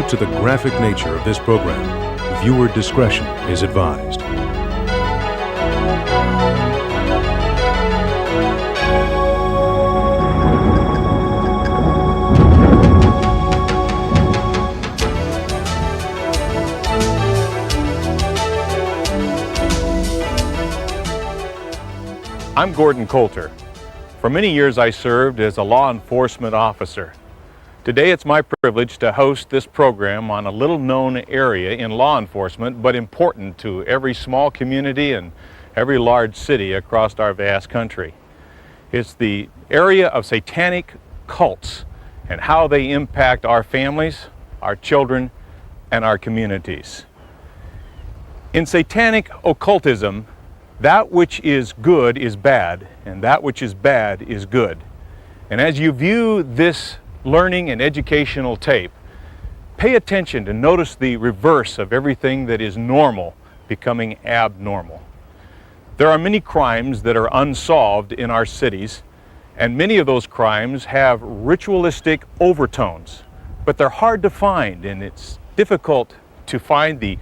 Due to the graphic nature of this program, viewer discretion is advised. I'm Gordon Coulter. For many years I served as a law enforcement officer. Today it's my privilege to host this program on a little-known area in law enforcement, but important to every small community and every large city across our vast country. It's the area of satanic cults and how they impact our families, our children, and our communities. In satanic occultism, that which is good is bad, and that which is bad is good. And as you view this learning and educational tape, pay attention to notice the reverse of everything that is normal becoming abnormal. There are many crimes that are unsolved in our cities, and many of those crimes have ritualistic overtones, but they're hard to find, and it's difficult to find the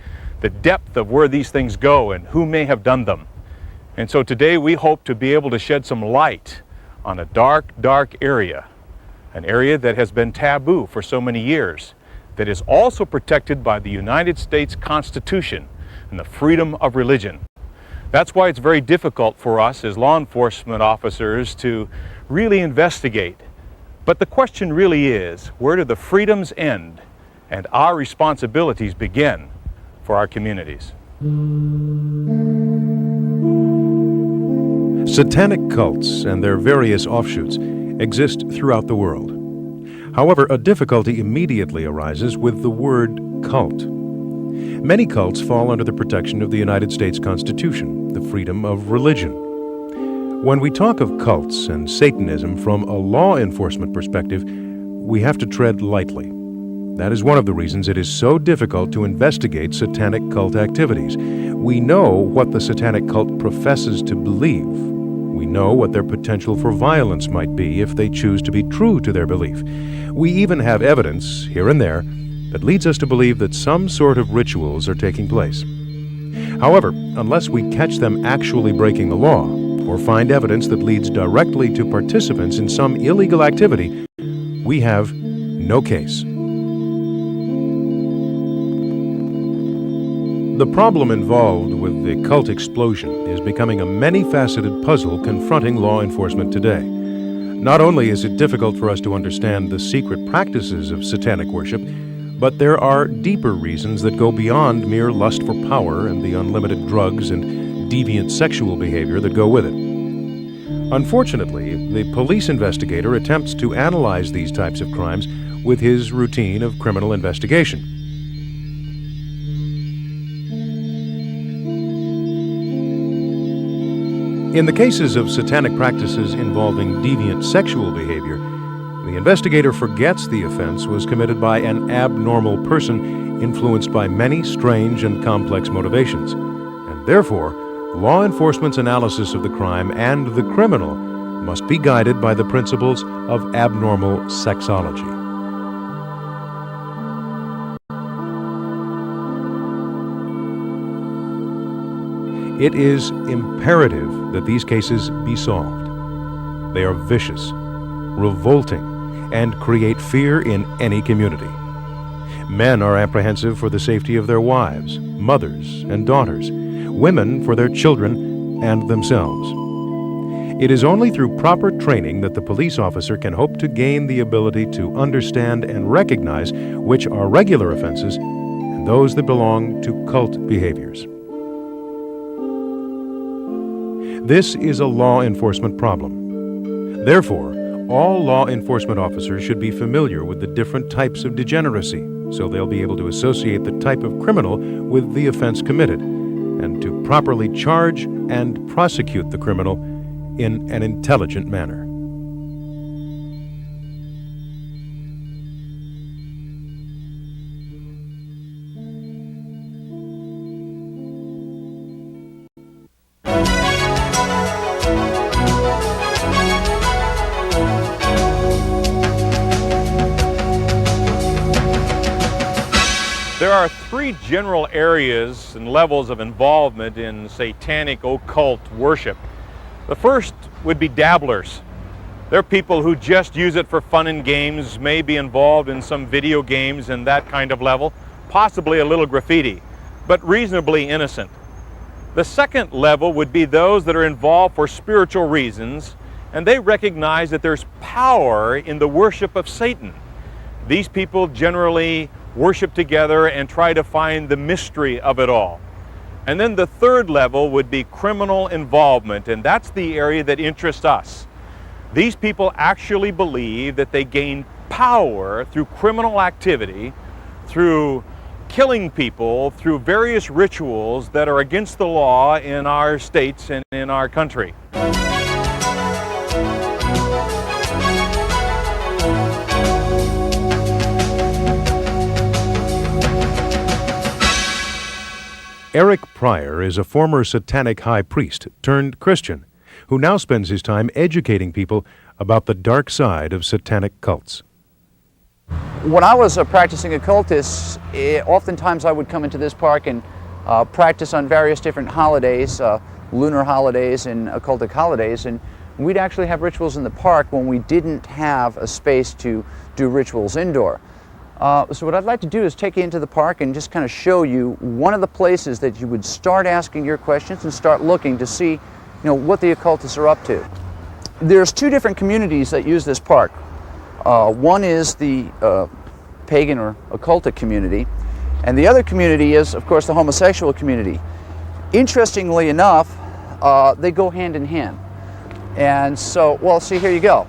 depth of where these things go and who may have done them. And so today we hope to be able to shed some light on a dark, dark area, an area that has been taboo for so many years, that is also protected by the United States Constitution and the freedom of religion. That's why it's very difficult for us as law enforcement officers to really investigate. But the question really is, where do the freedoms end and our responsibilities begin for our communities? Satanic cults and their various offshoots exist throughout the world. However, a difficulty immediately arises with the word cult. Many cults fall under the protection of the United States Constitution, the freedom of religion. When we talk of cults and Satanism from a law enforcement perspective, we have to tread lightly. That is one of the reasons it is so difficult to investigate satanic cult activities. We know what the satanic cult professes to believe. We know what their potential for violence might be if they choose to be true to their belief. We even have evidence, here and there, that leads us to believe that some sort of rituals are taking place. However, unless we catch them actually breaking the law, or find evidence that leads directly to participants in some illegal activity, we have no case. The problem involved with the cult explosion is becoming a many-faceted puzzle confronting law enforcement today. Not only is it difficult for us to understand the secret practices of satanic worship, but there are deeper reasons that go beyond mere lust for power and the unlimited drugs and deviant sexual behavior that go with it. Unfortunately, the police investigator attempts to analyze these types of crimes with his routine of criminal investigation. In the cases of satanic practices involving deviant sexual behavior, the investigator forgets the offense was committed by an abnormal person influenced by many strange and complex motivations, and therefore, law enforcement's analysis of the crime and the criminal must be guided by the principles of abnormal sexology. It is imperative that these cases be solved. They are vicious, revolting, and create fear in any community. Men are apprehensive for the safety of their wives, mothers, and daughters, women for their children and themselves. It is only through proper training that the police officer can hope to gain the ability to understand and recognize which are regular offenses and those that belong to cult behaviors. This is a law enforcement problem. Therefore, all law enforcement officers should be familiar with the different types of degeneracy, so they'll be able to associate the type of criminal with the offense committed, and to properly charge and prosecute the criminal in an intelligent manner. There are three general areas and levels of involvement in satanic occult worship. The first would be dabblers. They're people who just use it for fun and games, may be involved in some video games and that kind of level, possibly a little graffiti, but reasonably innocent. The second level would be those that are involved for spiritual reasons, and they recognize that there's power in the worship of Satan. These people generally worship together and try to find the mystery of it all. And then the third level would be criminal involvement, and that's the area that interests us. These people actually believe that they gain power through criminal activity, through killing people, through various rituals that are against the law in our states and in our country. Eric Pryor is a former Satanic high priest turned Christian who now spends his time educating people about the dark side of Satanic cults. When I was a practicing occultist, oftentimes I would come into this park and practice on various different holidays, lunar holidays and occultic holidays, and we'd actually have rituals in the park when we didn't have a space to do rituals indoor. So what I'd like to do is take you into the park and just kind of show you one of the places that you would start asking your questions and start looking to see, what the occultists are up to. There's two different communities that use this park. One is the pagan or occultic community, and the other community is, of course, the homosexual community. Interestingly enough, they go hand in hand. And so, well, see, here you go.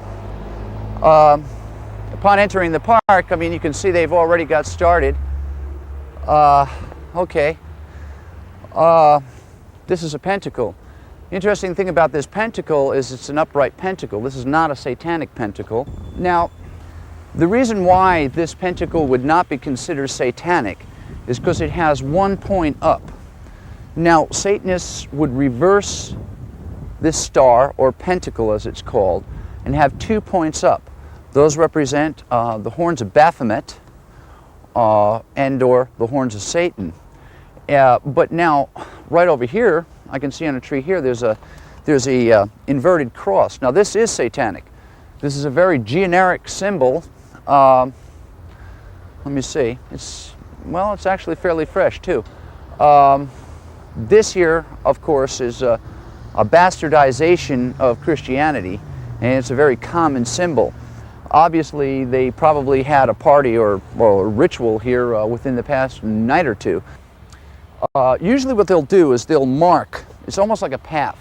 Upon entering the park, you can see they've already got started. Okay. This is a pentacle. The interesting thing about this pentacle is it's an upright pentacle. This is not a satanic pentacle. Now, the reason why this pentacle would not be considered satanic is because it has one point up. Now, Satanists would reverse this star, or pentacle as it's called, and have 2 points up. Those represent the horns of Baphomet and or the horns of Satan. But now, right over here, I can see on a tree here, there's a inverted cross. Now this is satanic. This is a very generic symbol. Let me see. It's actually fairly fresh too. This here, of course, is a bastardization of Christianity, and it's a very common symbol. Obviously, they probably had a party or a ritual here within the past night or two. Usually what they'll do is they'll mark, it's almost like a path.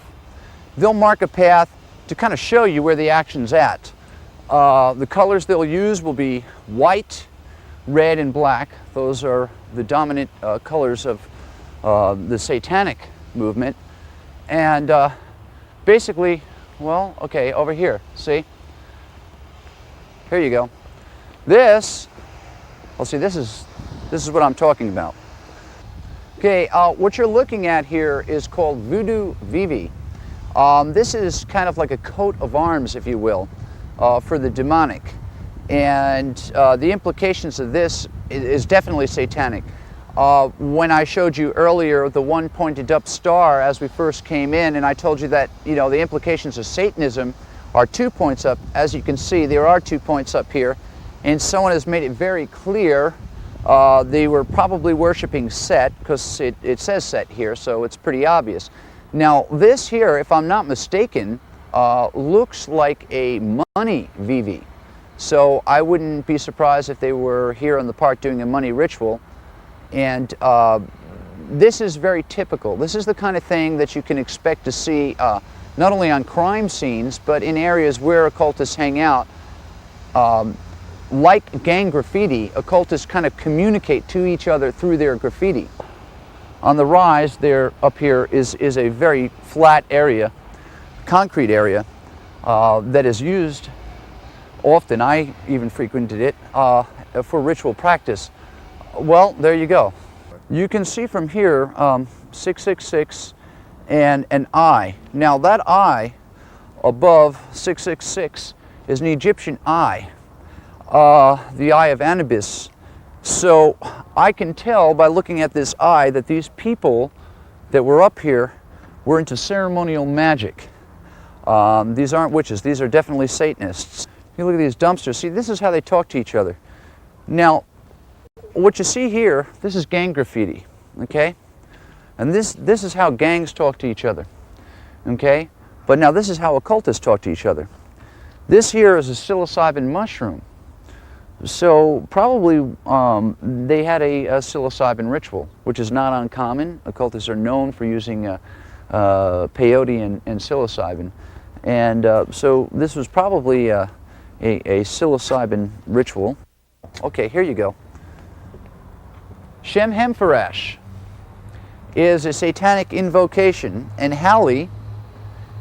They'll mark a path to kind of show you where the action's at. The colors they'll use will be white, red, and black. Those are the dominant colors of the satanic movement. And basically, well, okay, over here, see? Here you go. This, well, see, this is what I'm talking about. Okay, what you're looking at here is called Voodoo Vivi. This is kind of like a coat of arms, if you will, for the demonic. And the implications of this is definitely satanic. When I showed you earlier the one pointed up star as we first came in, and I told you that, the implications of Satanism are 2 points up. As you can see, there are 2 points up here, and someone has made it very clear they were probably worshiping Set, because it says Set here, so it's pretty obvious. Now this here, if I'm not mistaken, looks like a money Vivi. So I wouldn't be surprised if they were here in the park doing a money ritual. And this is very typical. This is the kind of thing that you can expect to see not only on crime scenes, but in areas where occultists hang out. Like gang graffiti, occultists kind of communicate to each other through their graffiti. On the rise there up here is a very flat area, concrete area, that is used often. I even frequented it for ritual practice. Well, there you go. You can see from here 666 and an eye. Now that eye above 666 is an Egyptian eye. The eye of Anubis So I can tell by looking at this eye that these people that were up here were into ceremonial magic. These aren't witches, these are definitely Satanists. You look at these dumpsters, see, this is how they talk to each other. Now, what you see here, this is gang graffiti, okay? And this is how gangs talk to each other, okay? But now this is how occultists talk to each other. This here is a psilocybin mushroom. So probably they had a psilocybin ritual, which is not uncommon. Occultists are known for using peyote and psilocybin. And so this was probably a psilocybin ritual. Okay, here you go. Shem Hemfarash is a satanic invocation, and Halley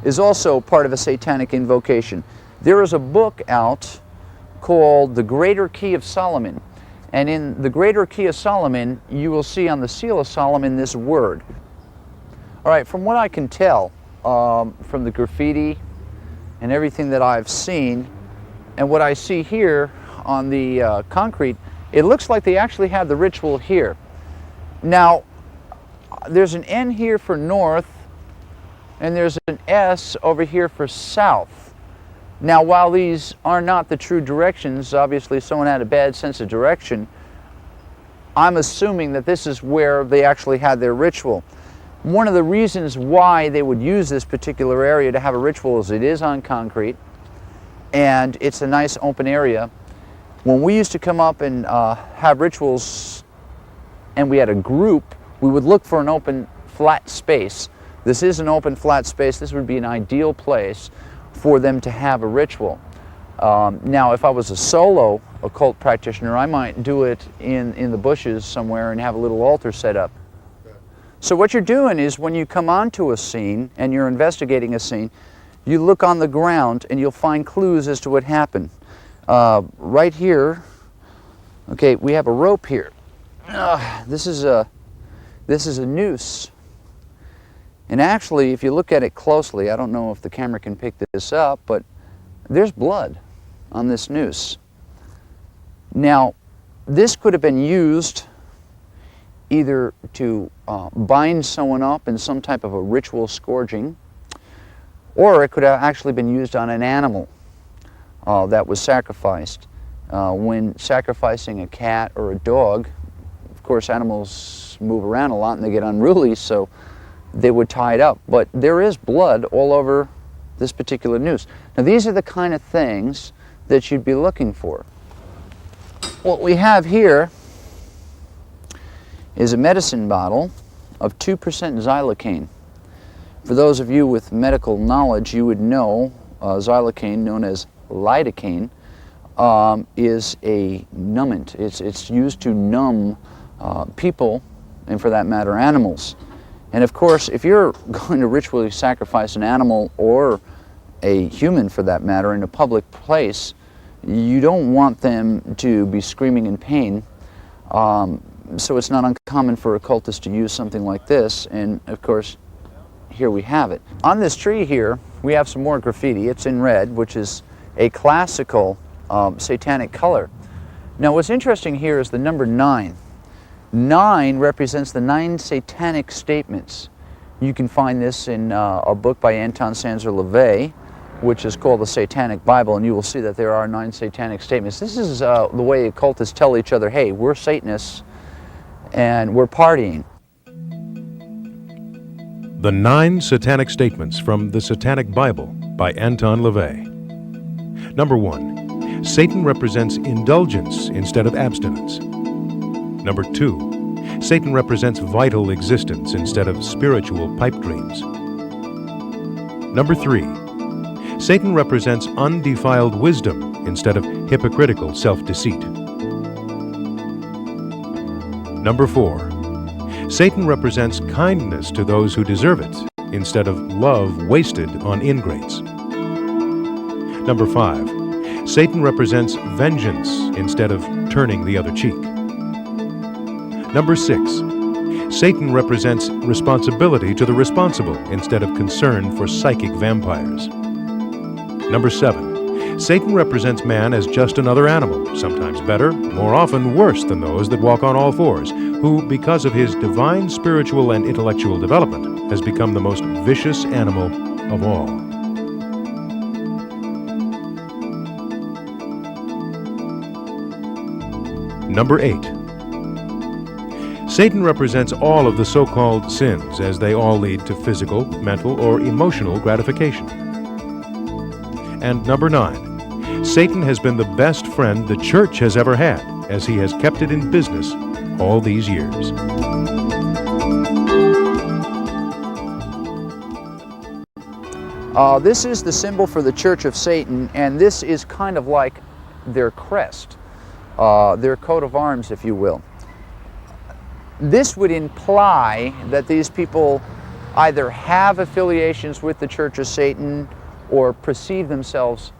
is also part of a satanic invocation. There is a book out called The Greater Key of Solomon, and in The Greater Key of Solomon you will see on the seal of Solomon this word. All right, from what I can tell from the graffiti and everything that I've seen and what I see here on the concrete, it looks like they actually have the ritual here. Now, there's an N here for north, and there's an S over here for south. Now, while these are not the true directions, obviously someone had a bad sense of direction, I'm assuming that this is where they actually had their ritual. One of the reasons why they would use this particular area to have a ritual is it is on concrete, and it's a nice open area. When we used to come up and have rituals and we had a group, we would look for an open flat space. This is an open flat space. This would be an ideal place for them to have a ritual. Now, if I was a solo occult practitioner, I might do it in the bushes somewhere and have a little altar set up. So what you're doing is when you come onto a scene and you're investigating a scene, you look on the ground and you'll find clues as to what happened. Right here, okay, we have a rope here. This is a noose. And actually, if you look at it closely, I don't know if the camera can pick this up, but there's blood on this noose. Now, this could have been used either to bind someone up in some type of a ritual scourging, or it could have actually been used on an animal that was sacrificed. When sacrificing a cat or a dog, of course animals move around a lot and they get unruly, so they would tie it up. But there is blood all over this particular noose. Now these are the kind of things that you'd be looking for. What we have here is a medicine bottle of 2% xylocaine. For those of you with medical knowledge, you would know xylocaine, known as lidocaine, is a numbant. It's used to numb people, and for that matter, animals. And of course, if you're going to ritually sacrifice an animal or a human, for that matter, in a public place, you don't want them to be screaming in pain. So it's not uncommon for occultists to use something like this, and of course, here we have it. On this tree here, we have some more graffiti. It's in red, which is a classical satanic color. Now what's interesting here is the number 9. 9 represents the 9 satanic statements. You can find this in a book by Anton Sanzer LaVey, which is called the Satanic Bible, and you will see that there are 9 satanic statements. This is the way occultists tell each other, hey, we're Satanists and we're partying. The 9 Satanic Statements from the Satanic Bible by Anton LaVey. Number 1. Satan represents indulgence instead of abstinence. Number 2. Satan represents vital existence instead of spiritual pipe dreams. Number 3. Satan represents undefiled wisdom instead of hypocritical self-deceit. Number 4. Satan represents kindness to those who deserve it instead of love wasted on ingrates. Number 5. Satan represents vengeance instead of turning the other cheek. Number 6. Satan represents responsibility to the responsible instead of concern for psychic vampires. Number 7. Satan represents man as just another animal, sometimes better, more often worse than those that walk on all fours, who, because of his divine spiritual and intellectual development, has become the most vicious animal of all. Number 8. Satan represents all of the so-called sins, as they all lead to physical, mental, or emotional gratification. And number 9. Satan has been the best friend the church has ever had, as he has kept it in business all these years. This is the symbol for the Church of Satan, and this is kind of like their crest, their coat of arms, if you will. This would imply that these people either have affiliations with the Church of Satan or perceive themselves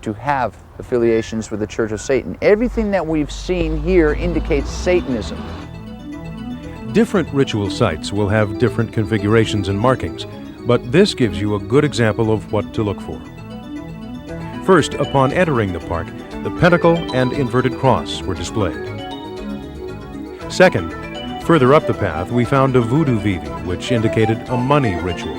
to have affiliations with the Church of Satan. Everything that we've seen here indicates Satanism. Different ritual sites will have different configurations and markings, but this gives you a good example of what to look for. First, upon entering the park, the pentacle and inverted cross were displayed. Second, further up the path, we found a voodoo vivi, which indicated a money ritual.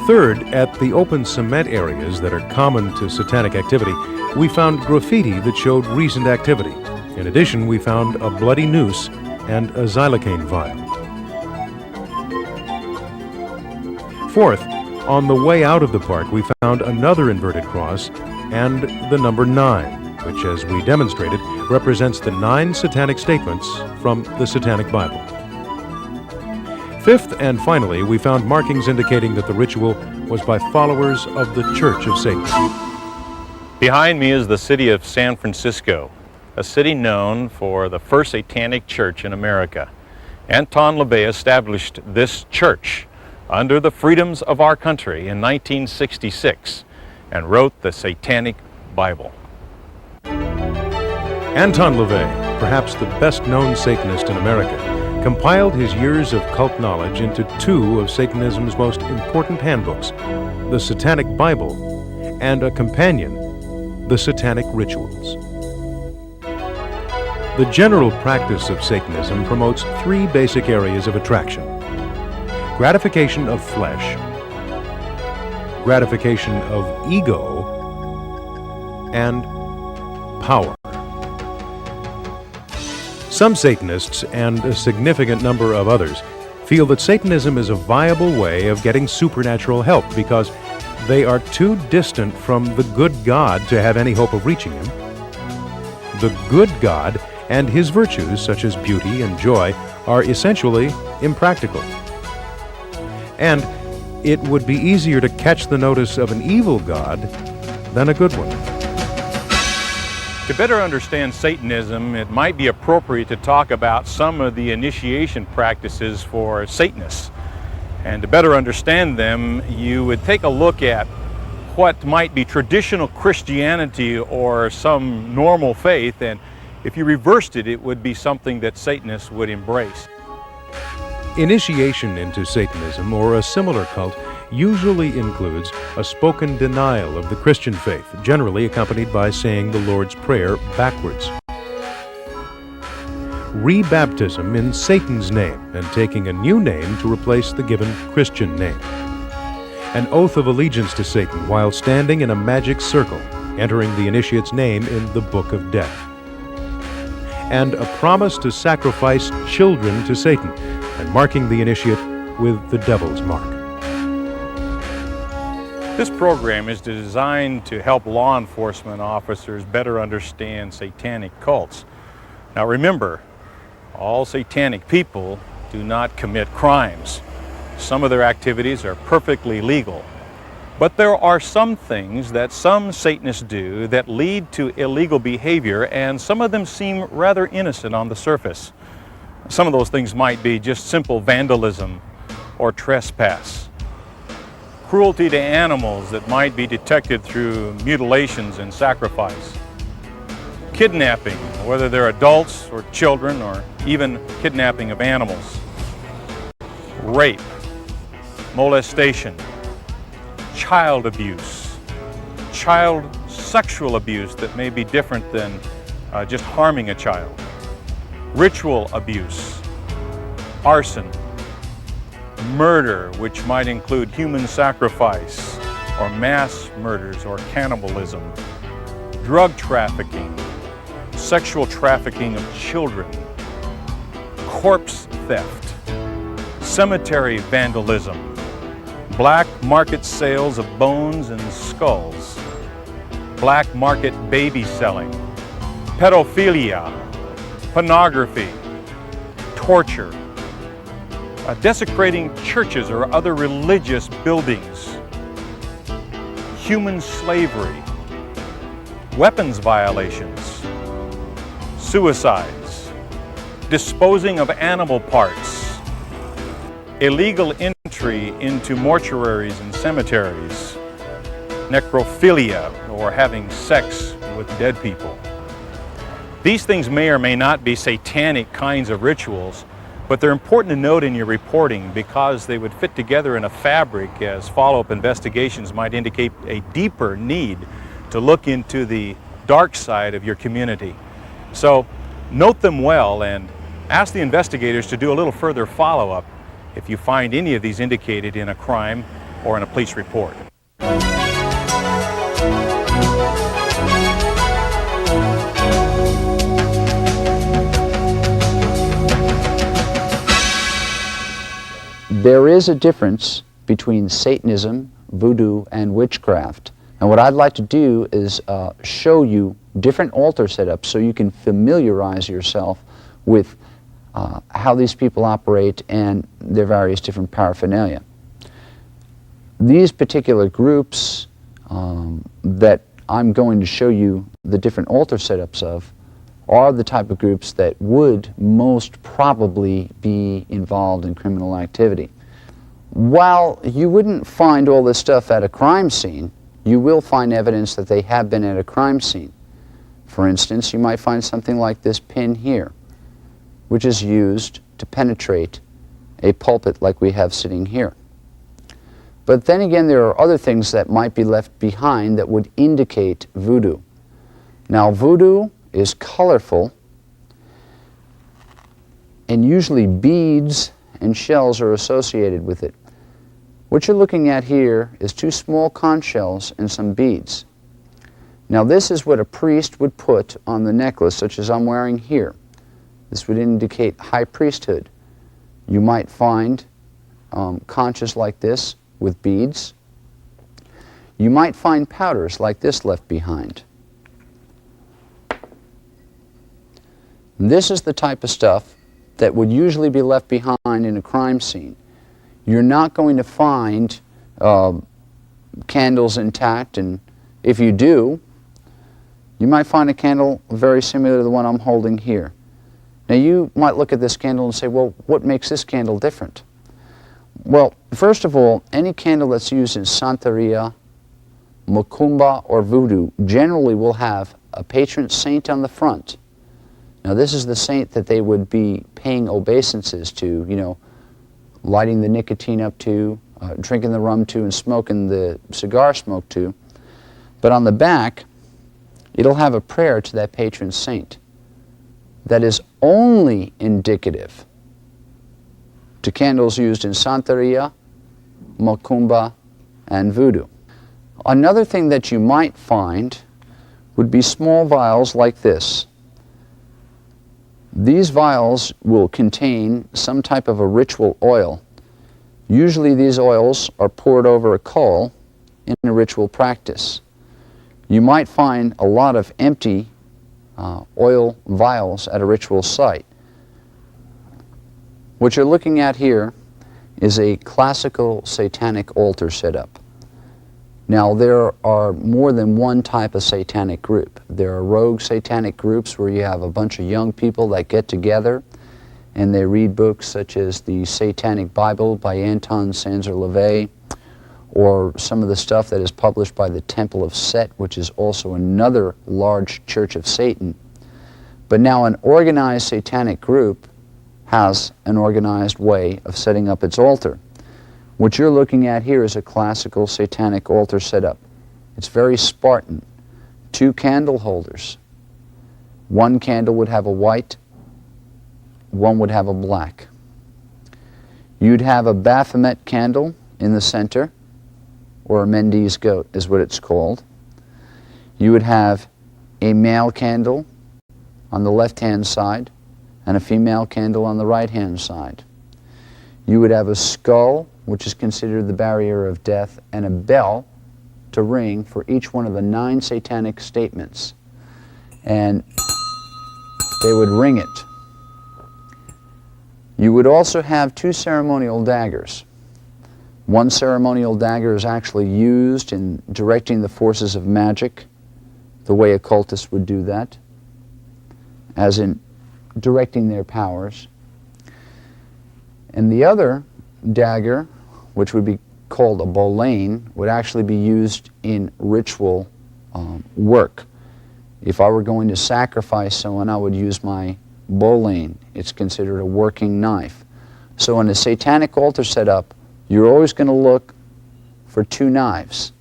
Third, at the open cement areas that are common to satanic activity, we found graffiti that showed recent activity. In addition, we found a bloody noose and a xylocaine vial. Fourth, on the way out of the park, we found another inverted cross and the number 9, which, as we demonstrated, represents the 9 satanic statements from the Satanic Bible. Fifth and finally, we found markings indicating that the ritual was by followers of the Church of Satan. Behind me is the city of San Francisco, a city known for the first satanic church in America. Anton LaVey established this church under the freedoms of our country in 1966 and wrote the Satanic Bible. Anton LaVey, perhaps the best-known Satanist in America, compiled his years of cult knowledge into 2 of Satanism's most important handbooks, the Satanic Bible and a companion, the Satanic Rituals. The general practice of Satanism promotes 3 basic areas of attraction: gratification of flesh, gratification of ego, and power. Some Satanists, and a significant number of others, feel that Satanism is a viable way of getting supernatural help because they are too distant from the good God to have any hope of reaching Him. The good God and His virtues, such as beauty and joy, are essentially impractical. And it would be easier to catch the notice of an evil God than a good one. To better understand Satanism, it might be appropriate to talk about some of the initiation practices for Satanists. And to better understand them, you would take a look at what might be traditional Christianity or some normal faith, and if you reversed it, it would be something that Satanists would embrace. Initiation into Satanism or a similar cult usually includes a spoken denial of the Christian faith, generally accompanied by saying the Lord's Prayer backwards. Rebaptism in Satan's name and taking a new name to replace the given Christian name. An oath of allegiance to Satan while standing in a magic circle, entering the initiate's name in the Book of Death. And a promise to sacrifice children to Satan and marking the initiate with the devil's mark. This program is designed to help law enforcement officers better understand satanic cults. Now remember, all satanic people do not commit crimes. Some of their activities are perfectly legal. But there are some things that some Satanists do that lead to illegal behavior, and some of them seem rather innocent on the surface. Some of those things might be just simple vandalism or trespass. Cruelty to animals that might be detected through mutilations and sacrifice. Kidnapping, whether they're adults or children, or even kidnapping of animals. Rape, molestation, child abuse, child sexual abuse that may be different than just harming a child, ritual abuse, arson, murder, which might include human sacrifice or mass murders or cannibalism, drug trafficking, sexual trafficking of children, corpse theft, cemetery vandalism, black market sales of bones and skulls, black market baby selling, pedophilia, pornography, torture, desecrating churches or other religious buildings, human slavery, weapons violations, suicides, disposing of animal parts, illegal entry into mortuaries and cemeteries, necrophilia, or having sex with dead people. These things may or may not be satanic kinds of rituals, but they're important to note in your reporting because they would fit together in a fabric as follow-up investigations might indicate a deeper need to look into the dark side of your community. So note them well and ask the investigators to do a little further follow-up if you find any of these indicated in a crime or in a police report. There is a difference between Satanism, voodoo, and witchcraft. And what I'd like to do is show you different altar setups so you can familiarize yourself with how these people operate and their various different paraphernalia. These particular groups that I'm going to show you the different altar setups of are the type of groups that would most probably be involved in criminal activity. While you wouldn't find all this stuff at a crime scene, you will find evidence that they have been at a crime scene. For instance, you might find something like this pin here, which is used to penetrate a pulpit like we have sitting here. But then again, there are other things that might be left behind that would indicate voodoo. Now, voodoo is colorful, and usually beads and shells are associated with it. What you're looking at here is 2 small conch shells and some beads. Now this is what a priest would put on the necklace, such as I'm wearing here. This would indicate high priesthood. You might find conches like this with beads. You might find powders like this left behind. And this is the type of stuff that would usually be left behind in a crime scene. You're not going to find candles intact, and if you do, you might find a candle very similar to the one I'm holding here. Now you might look at this candle and say, well, what makes this candle different? Well, first of all, any candle that's used in Santeria, Macumba, or Voodoo generally will have a patron saint on the front. Now this is the saint that they would be paying obeisances to, you know, lighting the nicotine up to, drinking the rum to, and smoking the cigar smoke to. But on the back, it'll have a prayer to that patron saint that is only indicative to candles used in Santeria, Macumba, and Voodoo. Another thing that you might find would be small vials like this. These vials will contain some type of a ritual oil. Usually these oils are poured over a coal in a ritual practice. You might find a lot of empty oil vials at a ritual site. What you're looking at here is a classical satanic altar setup. Now there are more than one type of satanic group. There are rogue satanic groups where you have a bunch of young people that get together and they read books such as the Satanic Bible by Anton Sanzer-LaVey, or some of the stuff that is published by the Temple of Set, which is also another large church of Satan. But now an organized satanic group has an organized way of setting up its altar. What you're looking at here is a classical satanic altar setup. It's very Spartan. 2 candle holders. One candle would have a white, one would have a black. You'd have a Baphomet candle in the center, or a Mendes goat is what it's called. You would have a male candle on the left-hand side and a female candle on the right-hand side. You would have a skull, which is considered the barrier of death, and a bell to ring for each one of the 9 satanic statements. And they would ring it. You would also have 2 ceremonial daggers. One ceremonial dagger is actually used in directing the forces of magic, the way occultists would do that, as in directing their powers. And the other dagger, which would be called a bolane, would actually be used in ritual work. If I were going to sacrifice someone, I would use my bolane. It's considered a working knife. So in a satanic altar setup, you're always going to look for 2 knives.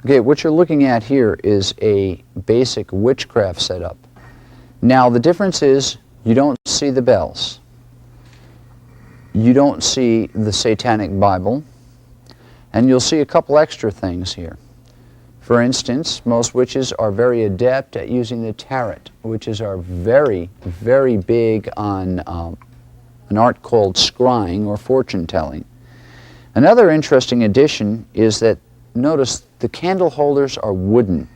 Okay, what you're looking at here is a basic witchcraft setup. Now the difference is you don't see the bells. You don't see the Satanic Bible, and you'll see a couple extra things here. For instance, most witches are very adept at using the tarot. Witches are very, very big on an art called scrying or fortune telling. Another interesting addition is that, notice, the candle holders are wooden.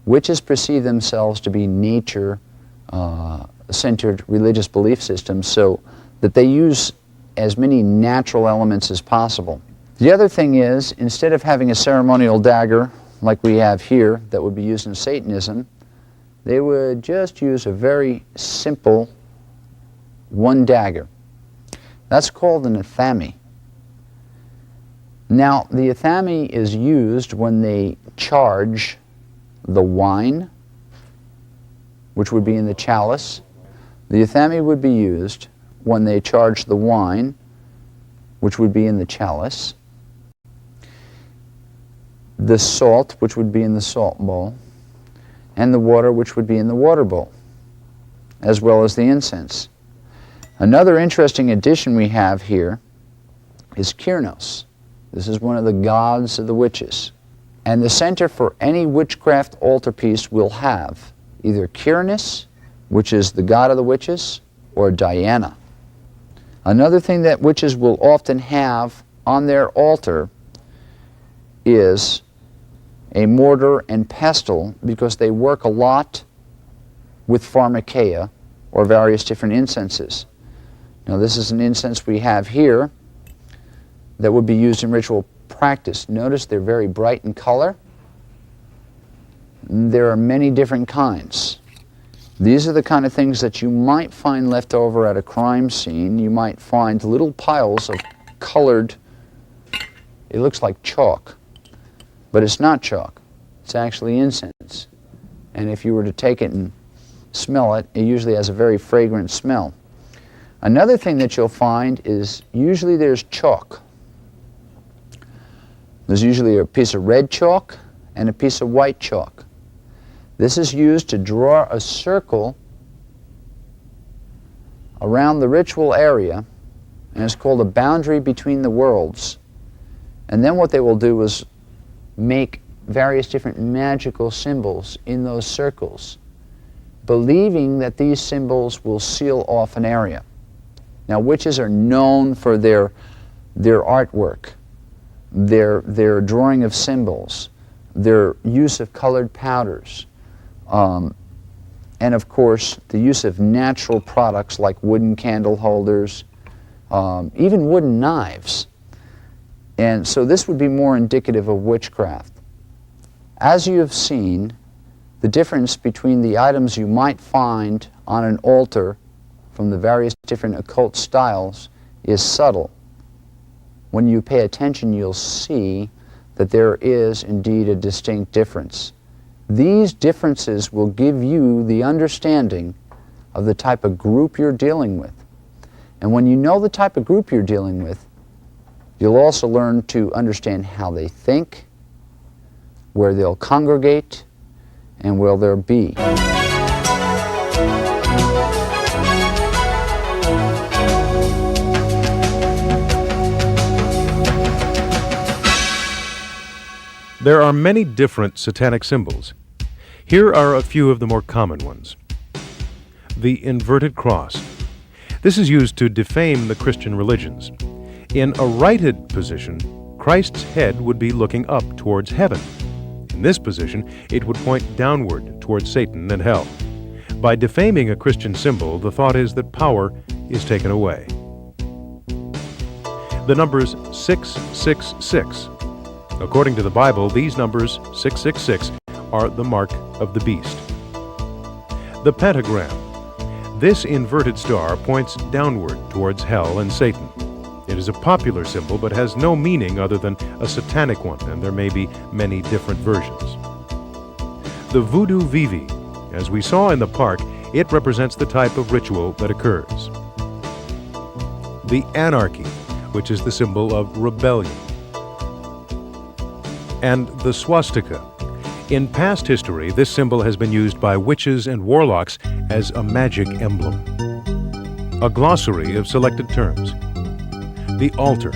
Witches perceive themselves to be nature-centered religious belief systems, so that they use as many natural elements as possible. The other thing is, instead of having a ceremonial dagger like we have here that would be used in Satanism, they would just use a very simple 1 dagger. That's called an athame. Now, the athame is used when they charge the wine, which would be in the chalice. The athame would be used when they charge the wine, which would be in the chalice, the salt, which would be in the salt bowl, and the water, which would be in the water bowl, as well as the incense. Another interesting addition we have here is Kyrnos. This is one of the gods of the witches. And the center for any witchcraft altarpiece will have either Kyrnos, which is the god of the witches, or Diana. Another thing that witches will often have on their altar is a mortar and pestle, because they work a lot with pharmakeia, or various different incenses. Now this is an incense we have here that would be used in ritual practice. Notice they're very bright in color. There are many different kinds. These are the kind of things that you might find left over at a crime scene. You might find little piles of colored, it looks like chalk, but it's not chalk. It's actually incense. And if you were to take it and smell it, it usually has a very fragrant smell. Another thing that you'll find is usually there's chalk. There's usually a piece of red chalk and a piece of white chalk. This is used to draw a circle around the ritual area, and it's called a boundary between the worlds. And then what they will do is make various different magical symbols in those circles, believing that these symbols will seal off an area. Now, witches are known for their artwork, their drawing of symbols, their use of colored powders, and of course the use of natural products like wooden candle holders, even wooden knives. And so this would be more indicative of witchcraft. As you have seen, the difference between the items you might find on an altar from the various different occult styles is subtle. When you pay attention, you'll see that there is indeed a distinct difference. These differences will give you the understanding of the type of group you're dealing with. And when you know the type of group you're dealing with, you'll also learn to understand how they think, where they'll congregate, and where they'll be. There are many different satanic symbols. Here are a few of the more common ones. The inverted cross. This is used to defame the Christian religions. In a righted position, Christ's head would be looking up towards heaven. In this position, it would point downward towards Satan and hell. By defaming a Christian symbol, the thought is that power is taken away. The numbers 666. According to the Bible, these numbers, 666, are the mark of the beast. The pentagram. This inverted star points downward towards hell and Satan. It is a popular symbol but has no meaning other than a satanic one, and there may be many different versions. The voodoo vivi. As we saw in the park, it represents the type of ritual that occurs. The anarchy, which is the symbol of rebellion. And the swastika. In past history, this symbol has been used by witches and warlocks as a magic emblem. A glossary of selected terms. The altar,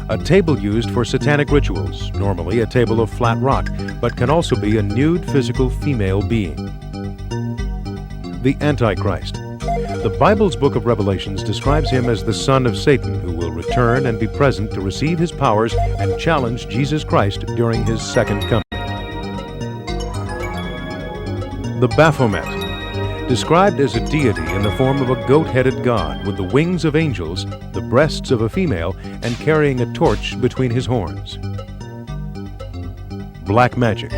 a table used for satanic rituals, normally a table of flat rock, but can also be a nude physical female being. The Antichrist. The Bible's book of Revelations describes him as the son of Satan, who will return and be present to receive his powers and challenge Jesus Christ during his second coming. The Baphomet, described as a deity in the form of a goat-headed god with the wings of angels, the breasts of a female, and carrying a torch between his horns. Black magic,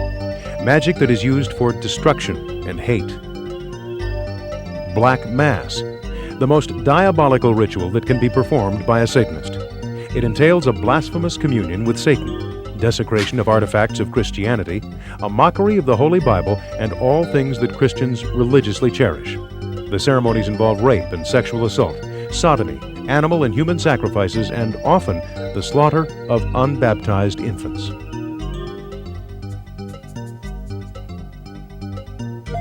magic that is used for destruction and hate. Black Mass, the most diabolical ritual that can be performed by a Satanist. It entails a blasphemous communion with Satan, desecration of artifacts of Christianity, a mockery of the Holy Bible, and all things that Christians religiously cherish. The ceremonies involve rape and sexual assault, sodomy, animal and human sacrifices, and often the slaughter of unbaptized infants.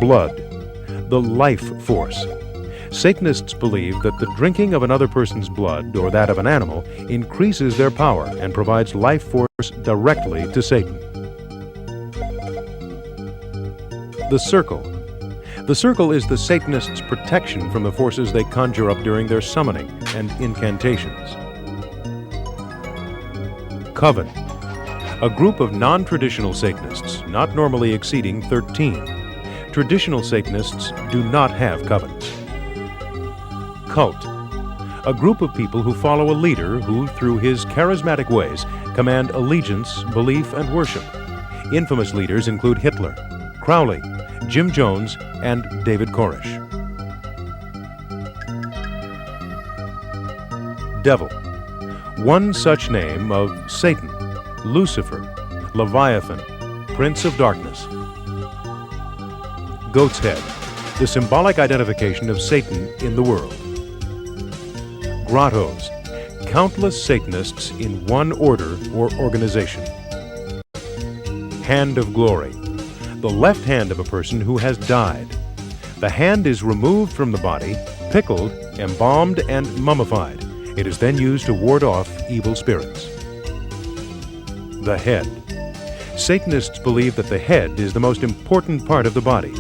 Blood, the life force. Satanists believe that the drinking of another person's blood, or that of an animal, increases their power and provides life force directly to Satan. The circle. The circle is the Satanists' protection from the forces they conjure up during their summoning and incantations. Coven. A group of non-traditional Satanists, not normally exceeding 13. Traditional Satanists do not have covens. Cult. A group of people who follow a leader who, through his charismatic ways, command allegiance, belief, and worship. Infamous leaders include Hitler, Crowley, Jim Jones, and David Koresh. Devil. One such name of Satan, Lucifer, Leviathan, Prince of Darkness. Goat's head, the symbolic identification of Satan in the world. Grottos, countless Satanists in one order or organization. Hand of glory, the left hand of a person who has died. The hand is removed from the body, pickled, embalmed, and mummified. It is then used to ward off evil spirits. The head. Satanists believe that the head is the most important part of the body.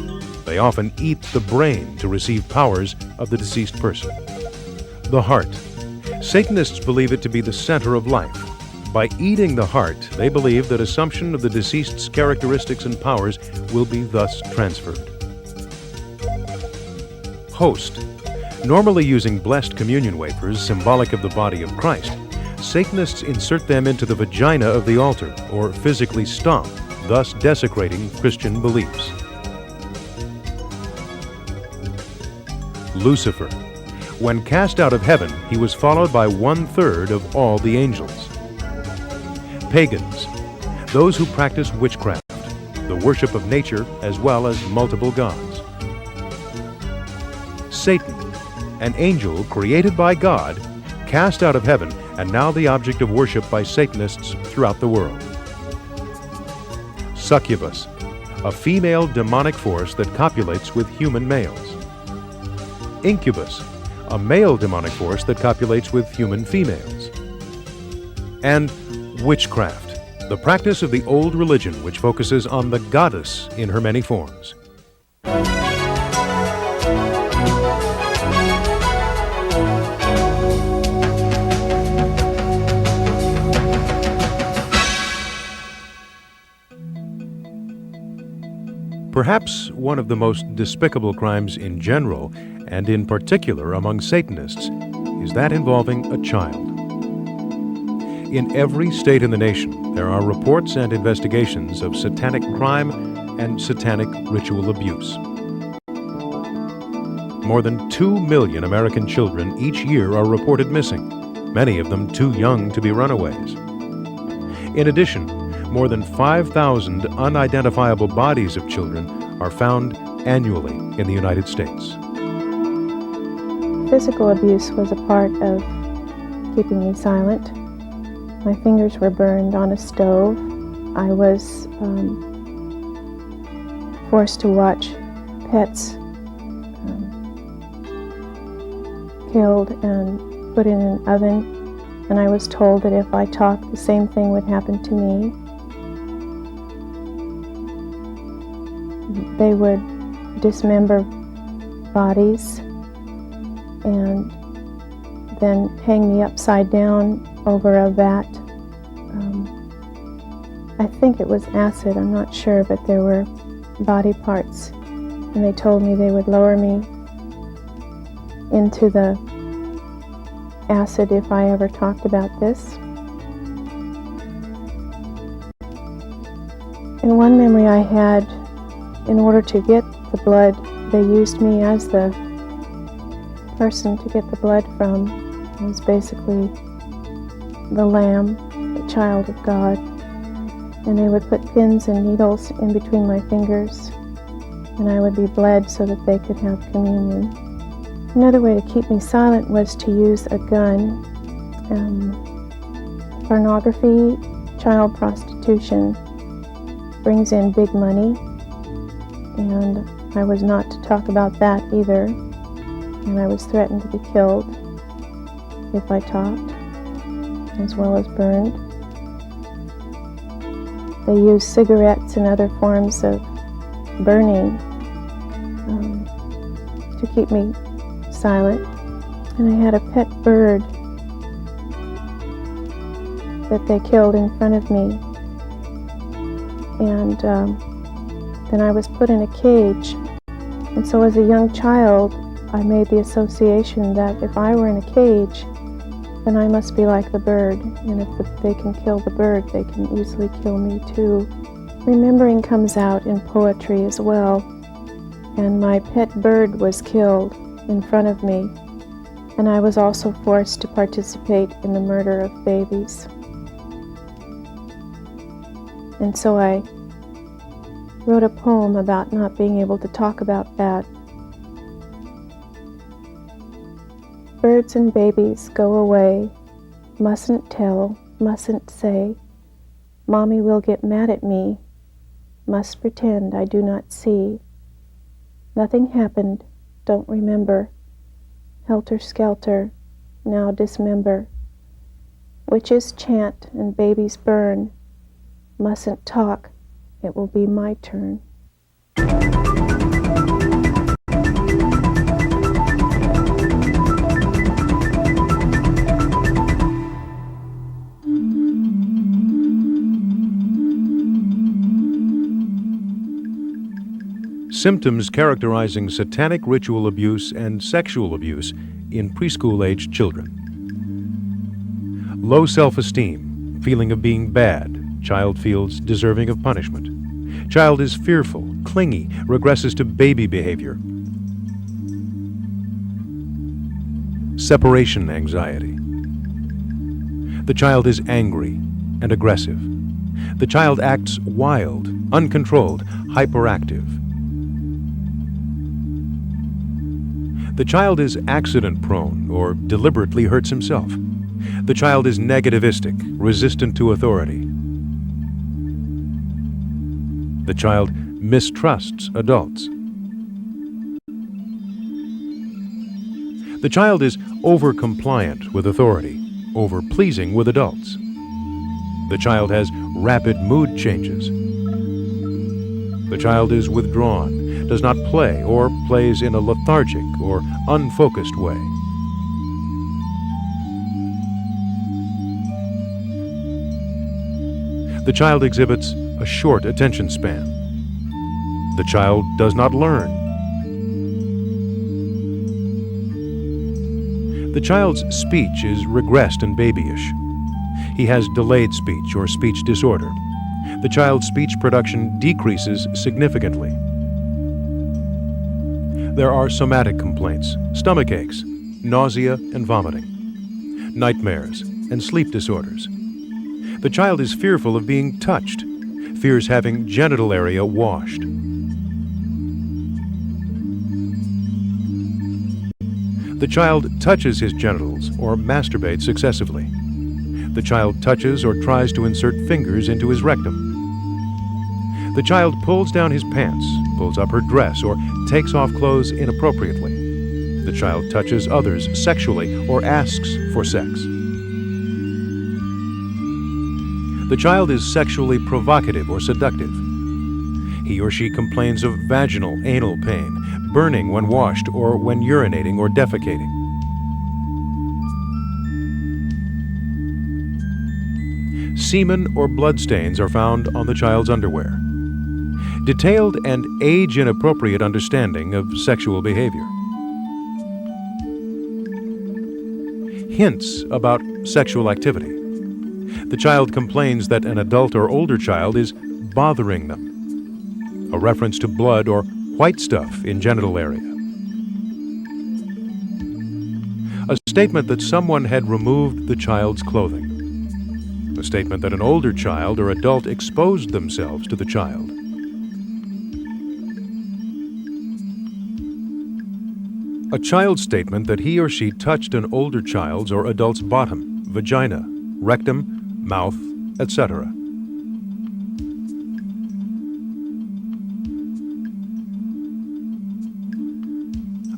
They often eat the brain to receive powers of the deceased person. The heart. Satanists believe it to be the center of life. By eating the heart, they believe that assumption of the deceased's characteristics and powers will be thus transferred. Host. Normally using blessed communion wafers, symbolic of the body of Christ, Satanists insert them into the vagina of the altar, or physically stomp, thus desecrating Christian beliefs. Lucifer. When cast out of heaven, he was followed by 1/3 of all the angels. Pagans, those who practice witchcraft, the worship of nature as well as multiple gods. Satan, an angel created by God, cast out of heaven, and now the object of worship by Satanists throughout the world. Succubus, a female demonic force that copulates with human males. Incubus, a male demonic force that copulates with human females. And witchcraft, the practice of the old religion which focuses on the goddess in her many forms. Perhaps one of the most despicable crimes in general, and in particular among Satanists, is that involving a child. In every state in the nation, there are reports and investigations of satanic crime and satanic ritual abuse. More than 2 million American children each year are reported missing, many of them too young to be runaways. In addition, more than 5,000 unidentifiable bodies of children are found annually in the United States. Physical abuse was a part of keeping me silent. My fingers were burned on a stove. I was forced to watch pets killed and put in an oven, and I was told that if I talked, the same thing would happen to me. They would dismember bodies and then hang me upside down over a vat. I think it was acid, I'm not sure, but there were body parts, and they told me they would lower me into the acid if I ever talked about this. In one memory I had, in order to get the blood, they used me as the person to get the blood from. It was basically the lamb, the child of God, and they would put pins and needles in between my fingers, and I would be bled so that they could have communion. Another way to keep me silent was to use a gun. Pornography, child prostitution brings in big money, and I was not to talk about that either, and I was threatened to be killed if I talked, as well as burned. They used cigarettes and other forms of burning to keep me silent. And I had a pet bird that they killed in front of me, and then I was put in a cage. And so as a young child, I made the association that if I were in a cage, then I must be like the bird, and if they can kill the bird, they can easily kill me too. Remembering comes out in poetry as well, and my pet bird was killed in front of me, and I was also forced to participate in the murder of babies. And so I wrote a poem about not being able to talk about that. Birds and babies go away, mustn't tell, mustn't say. Mommy will get mad at me, must pretend I do not see. Nothing happened, don't remember. Helter skelter, now dismember. Witches chant and babies burn. Mustn't talk, it will be my turn. Symptoms characterizing satanic ritual abuse and sexual abuse in preschool-aged children. Low self-esteem, feeling of being bad. Child feels deserving of punishment. Child is fearful, clingy, regresses to baby behavior. Separation anxiety. The child is angry and aggressive. The child acts wild, uncontrolled, hyperactive. The child is accident-prone or deliberately hurts himself. The child is negativistic, resistant to authority. The child mistrusts adults. The child is over-compliant with authority, over-pleasing with adults. The child has rapid mood changes. The child is withdrawn, does not play, or plays in a lethargic or unfocused way. The child exhibits a short attention span. The child does not learn. The child's speech is regressed and babyish. He has delayed speech or speech disorder. The child's speech production decreases significantly. There are somatic complaints, stomach aches, nausea and vomiting, nightmares, and sleep disorders. The child is fearful of being touched, fears having genital area washed. The child touches his genitals or masturbates excessively. The child touches or tries to insert fingers into his rectum. The child pulls down his pants, pulls up her dress, or takes off clothes inappropriately. The child touches others sexually or asks for sex. The child is sexually provocative or seductive. He or she complains of vaginal, anal pain, burning when washed or when urinating or defecating. Semen or bloodstains are found on the child's underwear. Detailed and age-inappropriate understanding of sexual behavior. Hints about sexual activity. The child complains that an adult or older child is bothering them. A reference to blood or white stuff in genital area. A statement that someone had removed the child's clothing. A statement that an older child or adult exposed themselves to the child. A child's statement that he or she touched an older child's or adult's bottom, vagina, rectum, mouth, etc.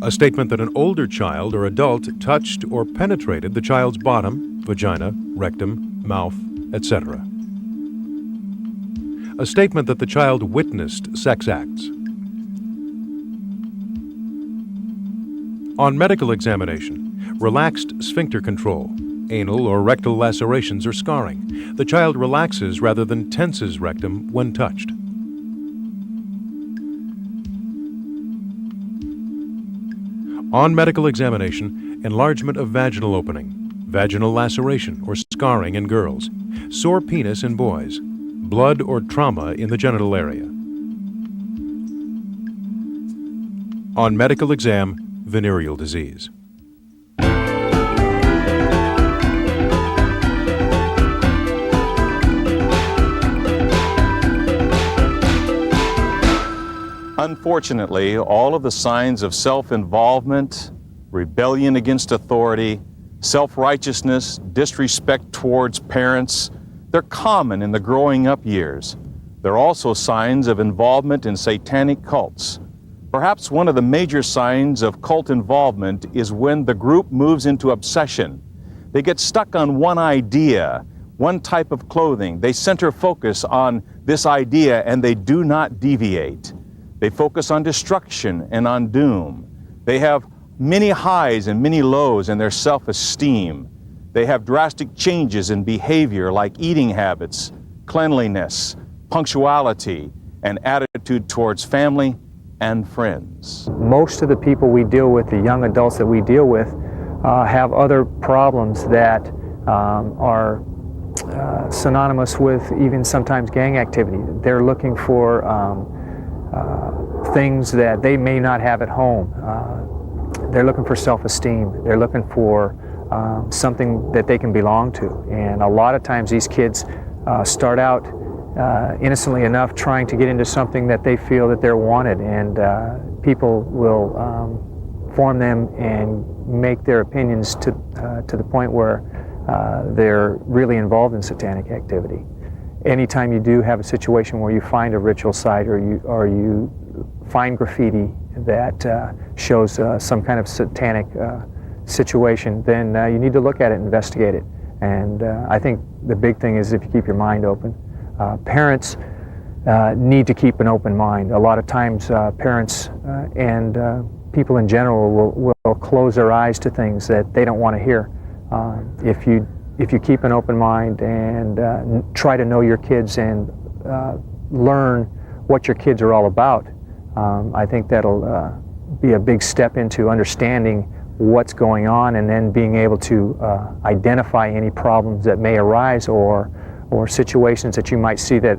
A statement that an older child or adult touched or penetrated the child's bottom, vagina, rectum, mouth, etc. A statement that the child witnessed sex acts. On medical examination, relaxed sphincter control, anal or rectal lacerations or scarring. The child relaxes rather than tenses rectum when touched. On medical examination, enlargement of vaginal opening, vaginal laceration or scarring in girls, sore penis in boys, blood or trauma in the genital area. On medical exam, venereal disease. Unfortunately, all of the signs of self-involvement, rebellion against authority, self-righteousness, disrespect towards parents, they're common in the growing up years. They're also signs of involvement in satanic cults. Perhaps one of the major signs of cult involvement is when the group moves into obsession. They get stuck on one idea, one type of clothing. They center focus on this idea and they do not deviate. They focus on destruction and on doom. They have many highs and many lows in their self-esteem. They have drastic changes in behavior like eating habits, cleanliness, punctuality, and attitude towards family and friends. Most of the people we deal with, the young adults that we deal with, have other problems that are synonymous with even sometimes gang activity. They're looking for things that they may not have at home. They're looking for self-esteem. They're looking for something that they can belong to. And a lot of times these kids start out innocently enough trying to get into something that they feel that they're wanted, and people will inform them and make their opinions to the point where they're really involved in satanic activity. Anytime you do have a situation where you find a ritual site or you find graffiti that shows some kind of satanic situation, then you need to look at it and investigate it. And I think the big thing is if you keep your mind open. Parents need to keep an open mind. A lot of times parents and people in general will close their eyes to things that they don't want to hear. If you keep an open mind and try to know your kids and learn what your kids are all about, I think that'll be a big step into understanding what's going on and then being able to identify any problems that may arise or situations that you might see that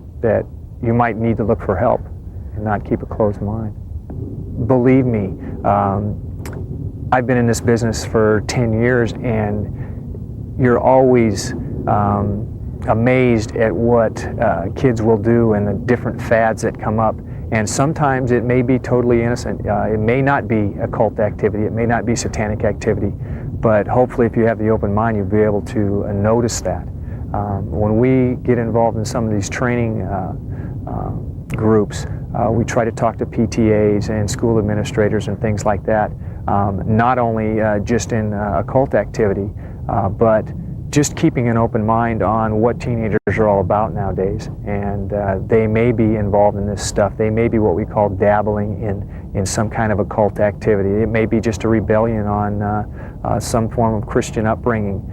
you might need to look for help and not keep a closed mind. Believe me, I've been in this business for 10 years and you're always amazed at what kids will do and the different fads that come up. And sometimes it may be totally innocent. It may not be occult activity. It may not be satanic activity. But hopefully if you have the open mind, you'll be able to notice that. When we get involved in some of these training groups, we try to talk to PTAs and school administrators and things like that, not only just in occult activity, but just keeping an open mind on what teenagers are all about nowadays. And they may be involved in this stuff. They may be what we call dabbling in some kind of occult activity. It may be just a rebellion on some form of Christian upbringing,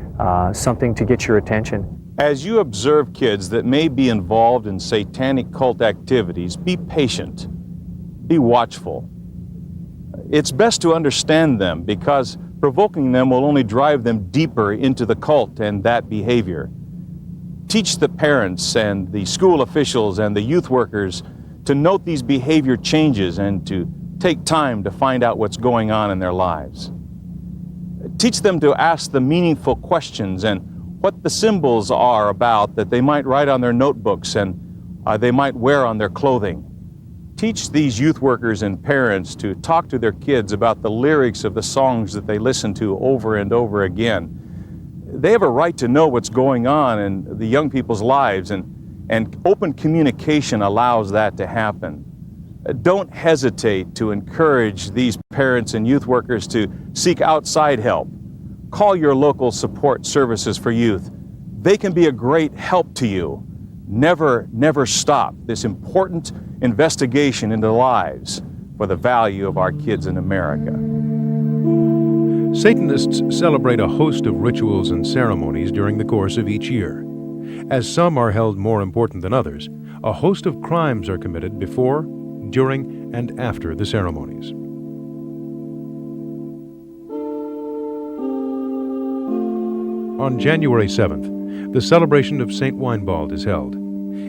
something to get your attention. As you observe kids that may be involved in satanic cult activities, be patient, be watchful. It's best to understand them because provoking them will only drive them deeper into the cult and that behavior. Teach the parents and the school officials and the youth workers to note these behavior changes and to take time to find out what's going on in their lives. Teach them to ask the meaningful questions and what the symbols are about that they might write on their notebooks and they might wear on their clothing. Teach these youth workers and parents to talk to their kids about the lyrics of the songs that they listen to over and over again. They have a right to know what's going on in the young people's lives, and open communication allows that to happen. Don't hesitate to encourage these parents and youth workers to seek outside help. Call your local support services for youth. They can be a great help to you. Never stop this important investigation into lives for the value of our kids in America. Satanists celebrate a host of rituals and ceremonies during the course of each year. As some are held more important than others, a host of crimes are committed before, during, and after the ceremonies. On January 7th, the celebration of St. Winebald is held.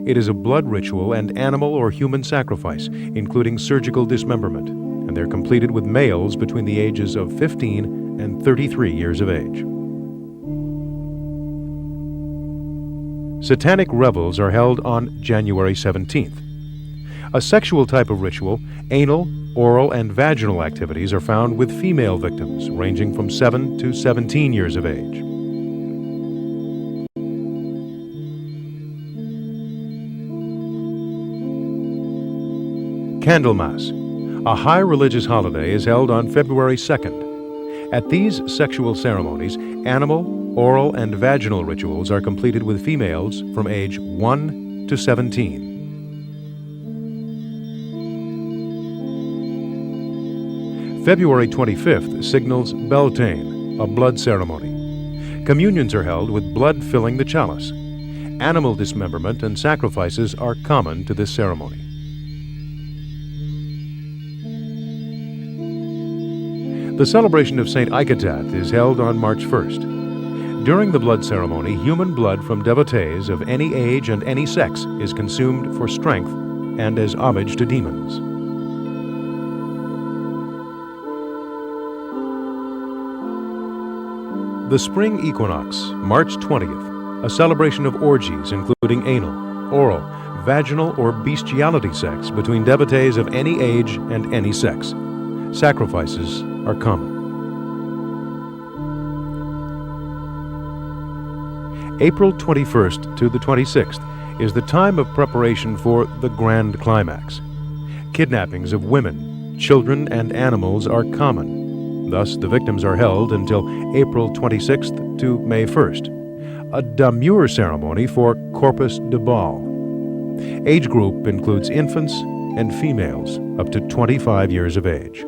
It is a blood ritual and animal or human sacrifice, including surgical dismemberment, and they're completed with males between the ages of 15 and 33 years of age. Satanic revels are held on January 17th. A sexual type of ritual, anal, oral, and vaginal activities are found with female victims ranging from 7 to 17 years of age. Candlemas, a high religious holiday, is held on February 2nd. At these sexual ceremonies, animal, oral, and vaginal rituals are completed with females from age 1 to 17. February 25th signals Beltane, a blood ceremony. Communions are held with blood filling the chalice. Animal dismemberment and sacrifices are common to this ceremony. The celebration of St. Iketat is held on March 1st. During the blood ceremony, human blood from devotees of any age and any sex is consumed for strength and as homage to demons. The spring equinox, March 20th, a celebration of orgies including anal, oral, vaginal, or bestiality sex between devotees of any age and any sex. Sacrifices are common. April 21st to the 26th is the time of preparation for the Grand Climax. Kidnappings of women, children, and animals are common. Thus, the victims are held until April 26th to May 1st. A demure ceremony for Corpus de Ball. Age group includes infants and females up to 25 years of age.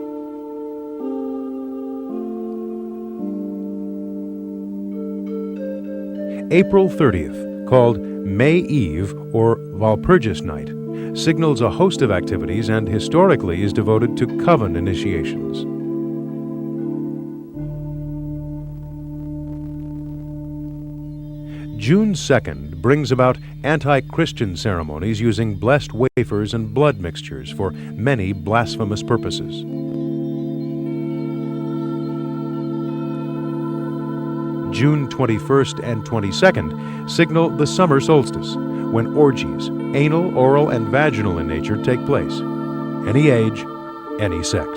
April 30th, called May Eve or Walpurgis Night, signals a host of activities and historically is devoted to coven initiations. June 2nd brings about anti-Christian ceremonies using blessed wafers and blood mixtures for many blasphemous purposes. June 21st and 22nd signal the summer solstice, when orgies, anal, oral, and vaginal in nature, take place. Any age, any sex.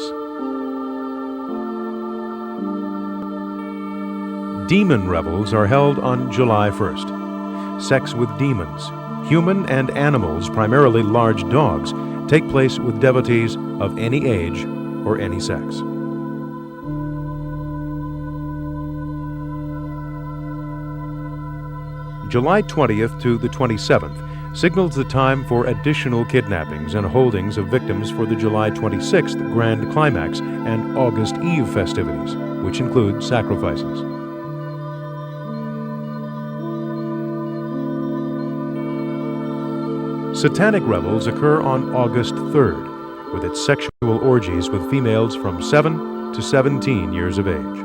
Demon revels are held on July 1st. Sex with demons, human and animals, primarily large dogs, take place with devotees of any age or any sex. July 20th to the 27th signals the time for additional kidnappings and holdings of victims for the July 26th Grand Climax and August Eve festivities, which include sacrifices. Satanic revels occur on August 3rd, with its sexual orgies with females from 7 to 17 years of age.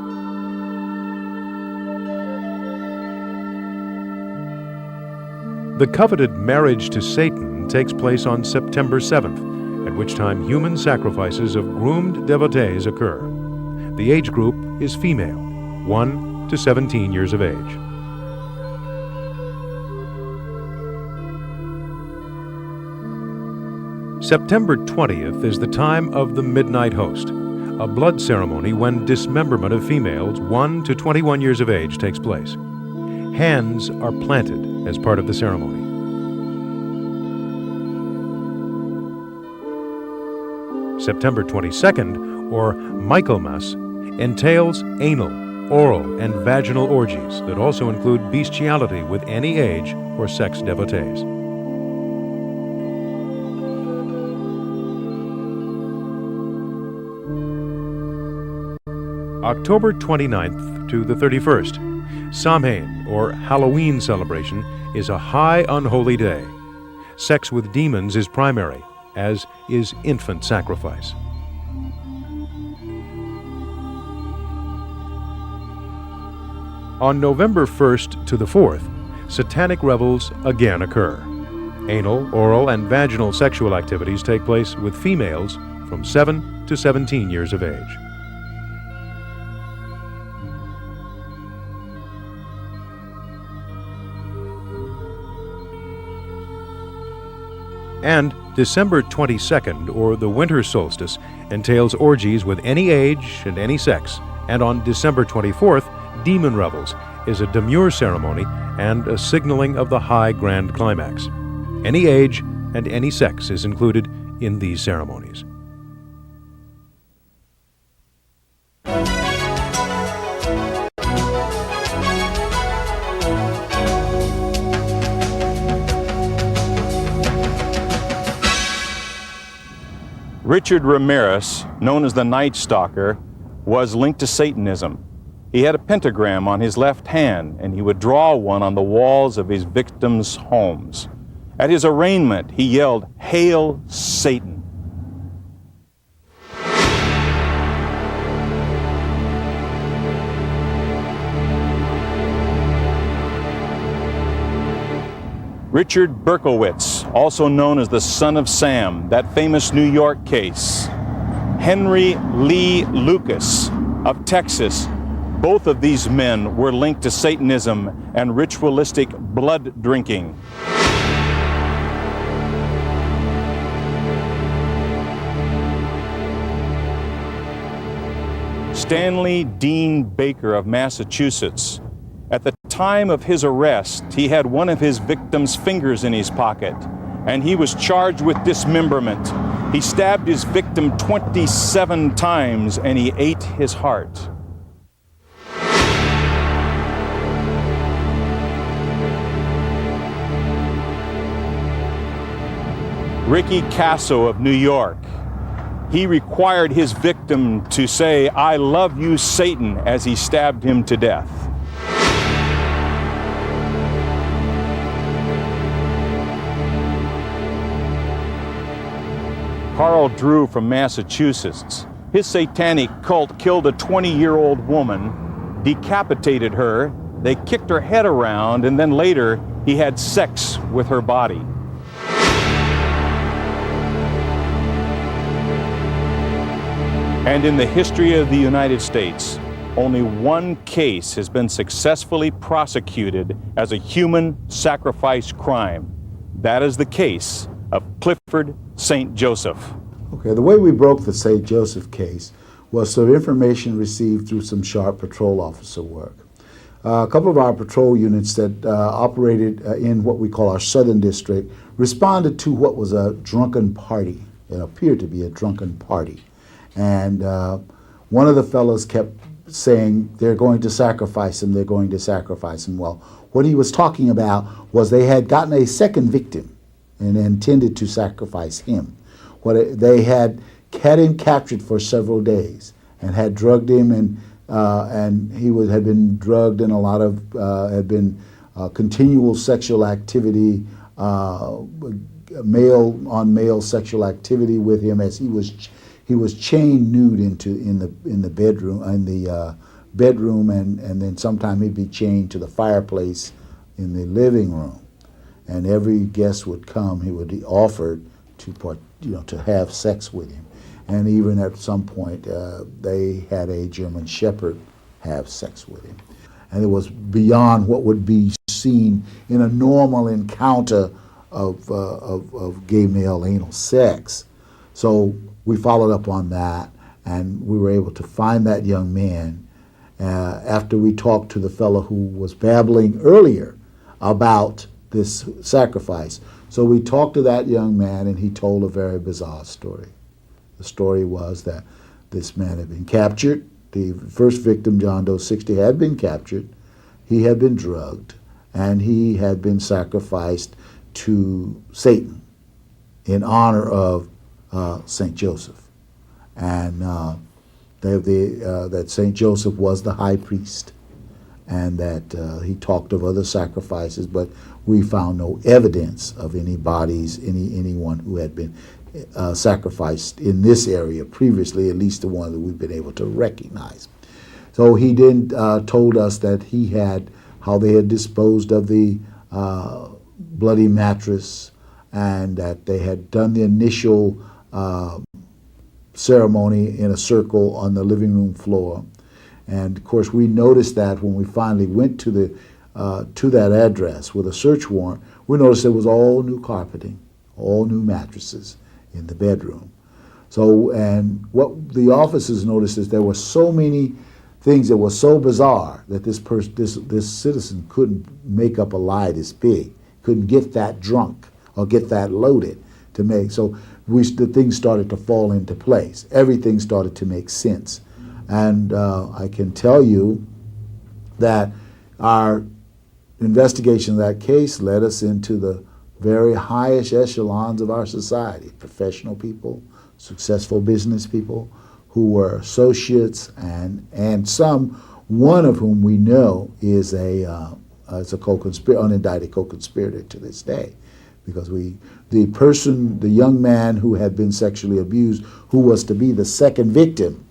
The coveted marriage to Satan takes place on September 7th, at which time human sacrifices of groomed devotees occur. The age group is female, 1 to 17 years of age. September 20th is the time of the Midnight Host, a blood ceremony when dismemberment of females 1 to 21 years of age takes place. Hands are planted as part of the ceremony. September 22nd, or Michaelmas, entails anal, oral, and vaginal orgies that also include bestiality with any age or sex devotees. October 29th to the 31st, Samhain, or Halloween celebration, is a high unholy day. Sex with demons is primary, as is infant sacrifice. On November 1st to the 4th, Satanic revels again occur. Anal, oral, and vaginal sexual activities take place with females from 7 to 17 years of age. And December 22nd, or the winter solstice, entails orgies with any age and any sex. And on December 24th, Demon Revels is a demure ceremony and a signaling of the high grand climax. Any age and any sex is included in these ceremonies. Richard Ramirez, known as the Night Stalker, was linked to Satanism. He had a pentagram on his left hand, and he would draw one on the walls of his victims' homes. At his arraignment, he yelled, "Hail Satan!" Richard Berkowitz, also known as the Son of Sam, that famous New York case. Henry Lee Lucas of Texas. Both of these men were linked to Satanism and ritualistic blood drinking. Stanley Dean Baker of Massachusetts. At the time of his arrest, he had one of his victim's fingers in his pocket, and he was charged with dismemberment. He stabbed his victim 27 times, and he ate his heart. Ricky Casso of New York. He required his victim to say, "I love you, Satan," as he stabbed him to death. Carl Drew from Massachusetts. His satanic cult killed a 20-year-old woman, decapitated her, they kicked her head around, and then later he had sex with her body. And in the history of the United States, only one case has been successfully prosecuted as a human sacrifice crime. That is the case of Clifford St. Joseph. Okay, the way we broke the St. Joseph case was through information received through some sharp patrol officer work. A couple of our patrol units that operated in what we call our Southern District responded to what was a drunken party. It appeared to be a drunken party. And one of the fellows kept saying, they're going to sacrifice him, they're going to sacrifice him. Well, what he was talking about was they had gotten a second victim and intended to sacrifice him. They had him captured for several days and had drugged him, and he had been drugged, and a lot of had been continual sexual activity, male sexual activity with him as he was chained nude in the bedroom, and then sometime he'd be chained to the fireplace in the living room, and every guest would come, he would be offered to have sex with him, and even at some point they had a German Shepherd have sex with him, and it was beyond what would be seen in a normal encounter of gay male anal sex. So we followed up on that, and we were able to find that young man after we talked to the fellow who was babbling earlier about this sacrifice. So we talked to that young man, and he told a very bizarre story. The story was that this man had been captured. The first victim, John Doe 60, had been captured. He had been drugged, and he had been sacrificed to Satan in honor of St. Joseph, and that St. Joseph was the high priest, and that he talked of other sacrifices, but we found no evidence of any bodies, anyone who had been sacrificed in this area previously, at least the one that we've been able to recognize. So he then told us that how they had disposed of the bloody mattress, and that they had done the initial ceremony in a circle on the living room floor. And of course we noticed that when we finally went to that address with a search warrant, we noticed there was all new carpeting, all new mattresses in the bedroom. So, and what the officers noticed is there were so many things that were so bizarre that this citizen couldn't make up a lie this big, couldn't get that drunk or get that loaded to make. So the things started to fall into place. Everything started to make sense. And I can tell you that our investigation of that case led us into the very highest echelons of our society, professional people, successful business people who were associates, and one of whom we know is a unindicted co-conspirator to this day, because the young man who had been sexually abused, who was to be the second victim,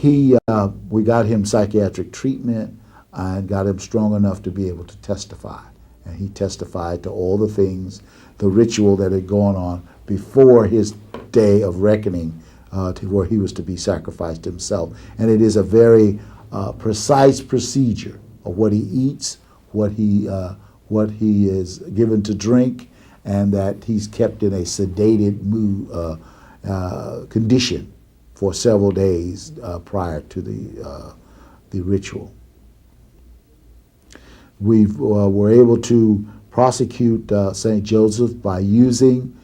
we got him psychiatric treatment and got him strong enough to be able to testify. And he testified to all the things, the ritual that had gone on before his day of reckoning, to where he was to be sacrificed himself. And it is a very precise procedure of what he eats, what he is given to drink, and that he's kept in a sedated mood condition for several days prior to the ritual. We were able to prosecute St. Joseph by using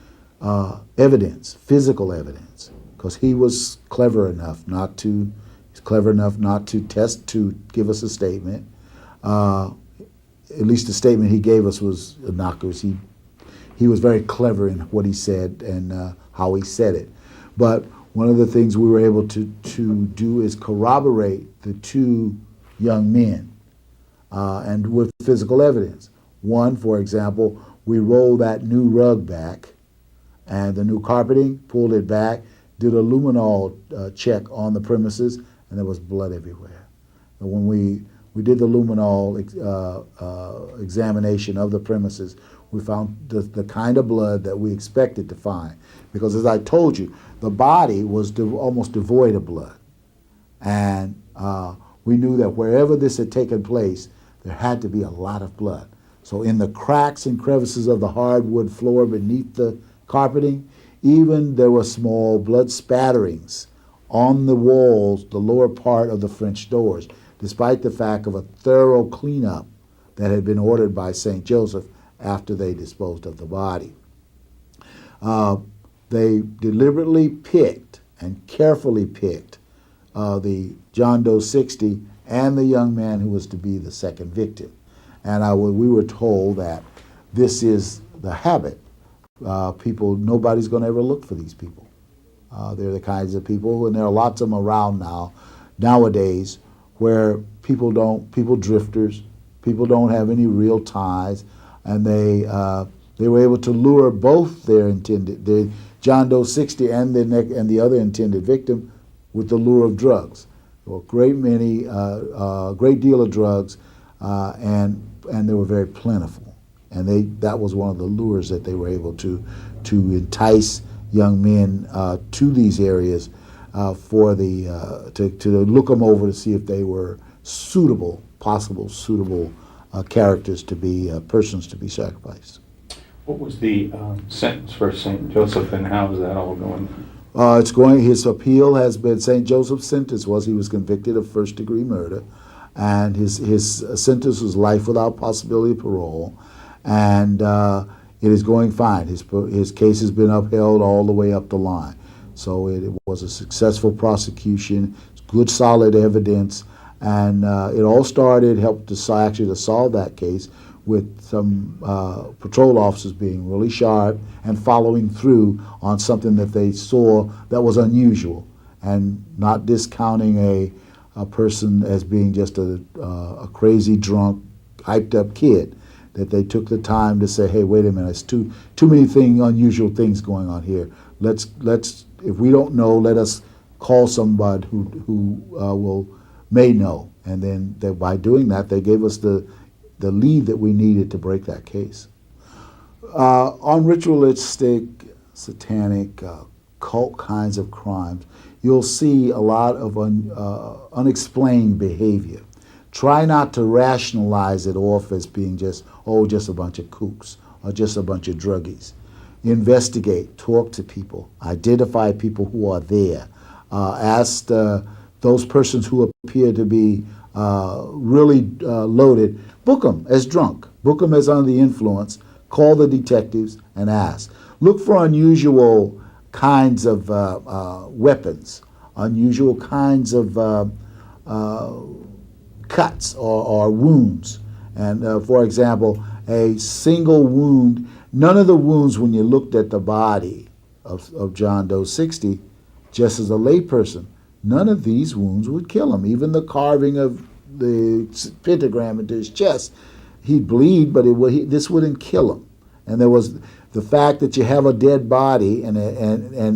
evidence, physical evidence, because he was clever enough not to give us a statement. At least the statement he gave us was innocuous. He was very clever in what he said and how he said it. But one of the things we were able to do is corroborate the two young men, and with physical evidence. One, for example, we rolled that new rug back and the new carpeting, pulled it back, did a luminol check on the premises, and there was blood everywhere. And when we did the luminol examination of the premises, we found the kind of blood that we expected to find. Because as I told you, the body was almost devoid of blood. And we knew that wherever this had taken place, there had to be a lot of blood. So in the cracks and crevices of the hardwood floor beneath the carpeting, even there were small blood spatterings on the walls, the lower part of the French doors, despite the fact of a thorough cleanup that had been ordered by St. Joseph after they disposed of the body. They deliberately picked and carefully picked the John Doe 60 and the young man who was to be the second victim. And we were told that this is the habit. Nobody's going to ever look for these people. They're the kinds of people, and there are lots of them around nowadays, where people drifters, people don't have any real ties, and they were able to lure both the John Doe 60 and the other intended victim with the lure of drugs. There were a great deal of drugs, and they were very plentiful. And that was one of the lures that they were able to entice young men to these areas to look them over to see if they were possible suitable characters to be persons to be sacrificed. What was the sentence for St. Joseph, and how is that all going? His appeal has been, St. Joseph's sentence he was convicted of first-degree murder, and his sentence was life without possibility of parole, and it is going fine. His case has been upheld all the way up the line. So it was a successful prosecution, good solid evidence, and it all helped to solve that case with some patrol officers being really sharp and following through on something that they saw that was unusual, and not discounting a person as being just a crazy, drunk, hyped up kid. That they took the time to say, hey, wait a minute, it's too many unusual things going on here. Let's if we don't know, let us call somebody who may know. And then by doing that, they gave us the lead that we needed to break that case. On ritualistic, satanic, cult kinds of crimes, you'll see a lot of unexplained behavior. Try not to rationalize it off as being just a bunch of kooks or just a bunch of druggies. Investigate, talk to people, identify people who are there. Ask those persons who appear to be really loaded, book them as drunk, book them as under the influence, call the detectives and ask. Look for unusual kinds of weapons, unusual kinds of cuts or wounds. And for example, a single wound, none of the wounds when you looked at the body of John Doe 60, just as a layperson, none of these wounds would kill him. Even the carving of the pentagram into his chest, he'd bleed, but this wouldn't kill him. And there was the fact that you have a dead body and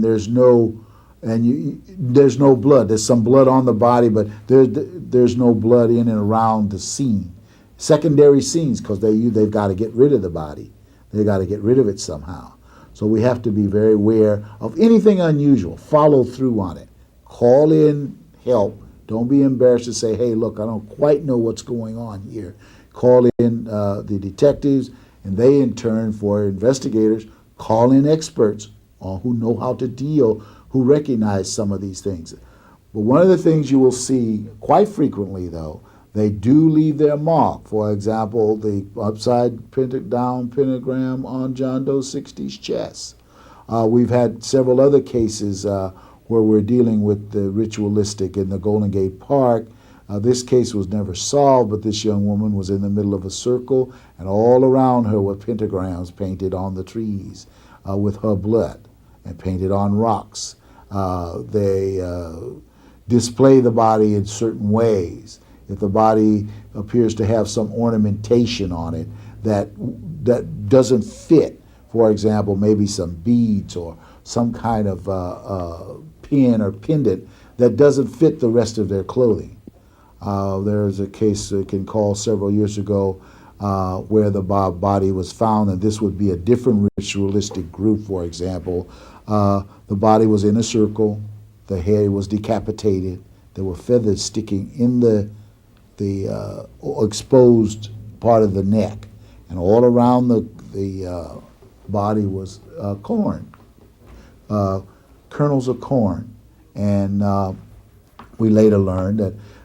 there's no blood. There's some blood on the body, but there's no blood in and around the scene. Secondary scenes, because they've got to get rid of the body. They've got to get rid of it somehow. So we have to be very aware of anything unusual. Follow through on it. Call in help. Don't be embarrassed to say, hey, look, I don't quite know what's going on here. Call in the detectives, and they in turn, for investigators, call in experts who know how to deal who recognize some of these things. But one of the things you will see quite frequently, though, they do leave their mark. For example, the upside down pentagram on John Doe 60's chest. We've had several other cases where we're dealing with the ritualistic in the Golden Gate Park. This case was never solved, but this young woman was in the middle of a circle, and all around her were pentagrams painted on the trees with her blood and painted on rocks. They display the body in certain ways. If the body appears to have some ornamentation on it that doesn't fit, for example, maybe some beads or some kind of pin or pendant that doesn't fit the rest of their clothing. There's a case I can call several years ago where the body was found, and this would be a different ritualistic group, for example. The body was in a circle, the head was decapitated, there were feathers sticking in the exposed part of the neck, and all around the body was corn, kernels of corn. And we later learned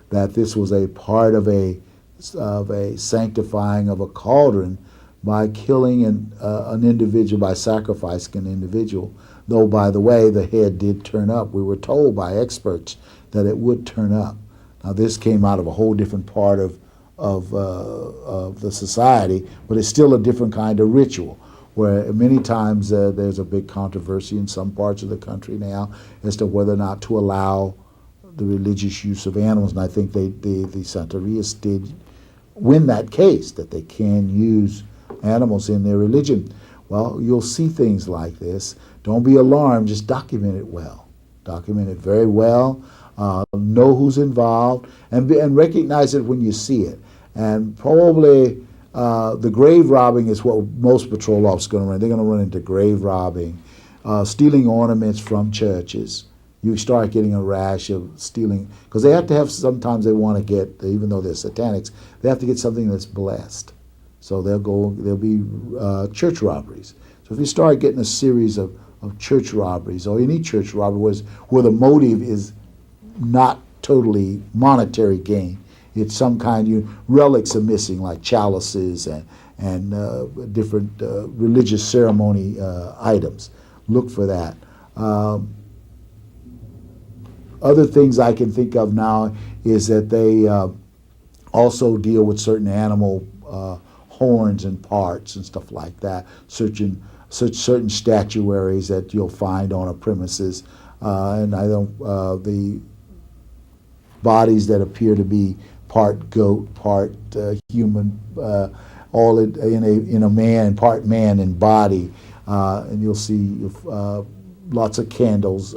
that this was a part of a sanctifying of a cauldron by killing an individual, by sacrificing an individual. Though, by the way, the head did turn up. We were told by experts that it would turn up. Now, this came out of a whole different part of the society, but it's still a different kind of ritual, where many times there's a big controversy in some parts of the country now as to whether or not to allow the religious use of animals. And I think the Santerias did win that case, that they can use animals in their religion. Well, you'll see things like this. Don't be alarmed, just document it well. Document it very well. Know who's involved, and recognize it when you see it. And probably the grave robbing is what most patrol officers are going to run. They're going to run into grave robbing, stealing ornaments from churches. You start getting a rash of stealing, because they have to have, sometimes they want to get, even though they're satanics, they have to get something that's blessed. So there'll be church robberies. So if you start getting a series of church robberies, or any church robbery where the motive is not totally monetary gain, it's some kind, relics are missing, like chalices and different religious ceremony items. Look for that. Other things I can think of now is that they also deal with certain animal horns and parts and stuff like that, certain statuaries that you'll find on a premises, and the bodies that appear to be part goat, part human, all in a man, part man in body, and you'll see lots of candles.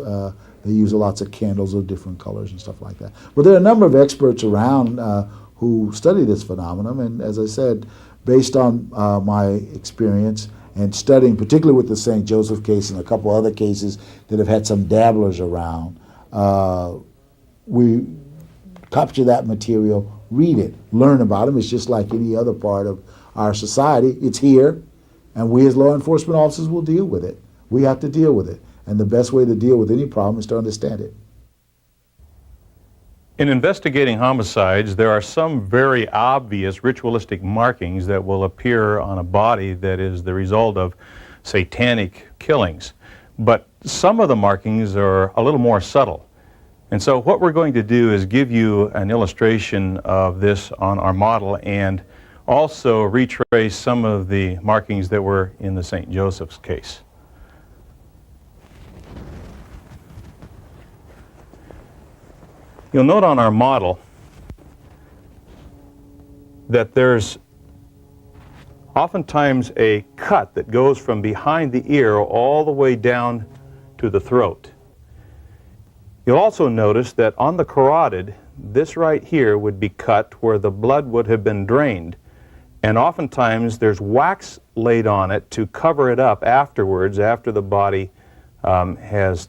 They use lots of candles of different colors and stuff like that. But there are a number of experts around who study this phenomenon, and as I said, based on my experience and studying, particularly with the St. Joseph case and a couple other cases that have had some dabblers around, we capture that material, read it, learn about them. It's just like any other part of our society. It's here, and we as law enforcement officers will deal with it. We have to deal with it. And the best way to deal with any problem is to understand it. In investigating homicides, there are some very obvious ritualistic markings that will appear on a body that is the result of satanic killings. But some of the markings are a little more subtle. And so what we're going to do is give you an illustration of this on our model, and also retrace some of the markings that were in the St. Joseph's case. You'll note on our model that there's oftentimes a cut that goes from behind the ear all the way down to the throat. You'll also notice that on the carotid, this right here would be cut where the blood would have been drained, and oftentimes there's wax laid on it to cover it up afterwards, after the body has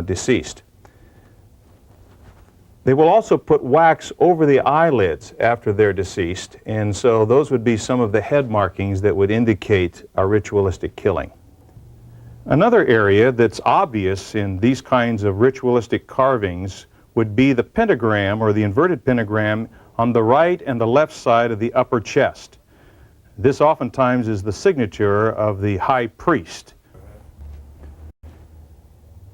deceased. They will also put wax over the eyelids after they're deceased, and so those would be some of the head markings that would indicate a ritualistic killing. Another area that's obvious in these kinds of ritualistic carvings would be the pentagram or the inverted pentagram on the right and the left side of the upper chest. This oftentimes is the signature of the high priest.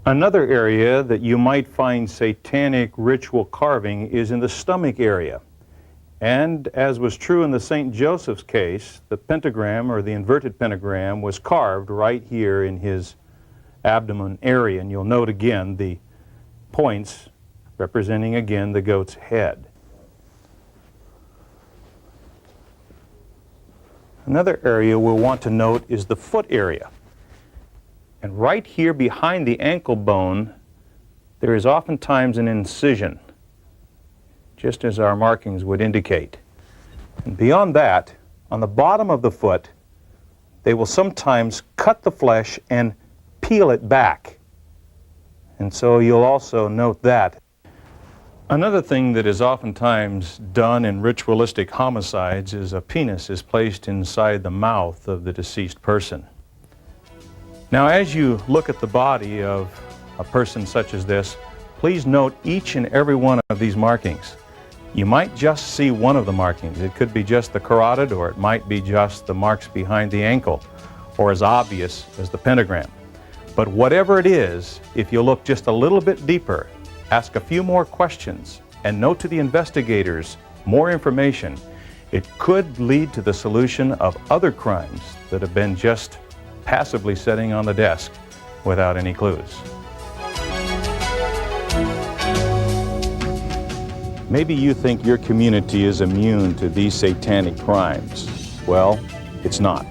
Another area that you might find satanic ritual carving is in the stomach area. And as was true in the St. Joseph's case, the pentagram or the inverted pentagram was carved right here in his abdomen area. And you'll note again the points representing again the goat's head. Another area we'll want to note is the foot area. And right here behind the ankle bone, there is oftentimes an incision, just as our markings would indicate. And beyond that, on the bottom of the foot, they will sometimes cut the flesh and peel it back. And so you'll also note that. Another thing that is oftentimes done in ritualistic homicides is a penis is placed inside the mouth of the deceased person. Now, as you look at the body of a person such as this, please note each and every one of these markings. You might just see one of the markings. It could be just the carotid, or it might be just the marks behind the ankle, or as obvious as the pentagram. But whatever it is, if you look just a little bit deeper, ask a few more questions, and note to the investigators more information, it could lead to the solution of other crimes that have been just passively sitting on the desk without any clues. Maybe you think your community is immune to these satanic crimes. Well, it's not.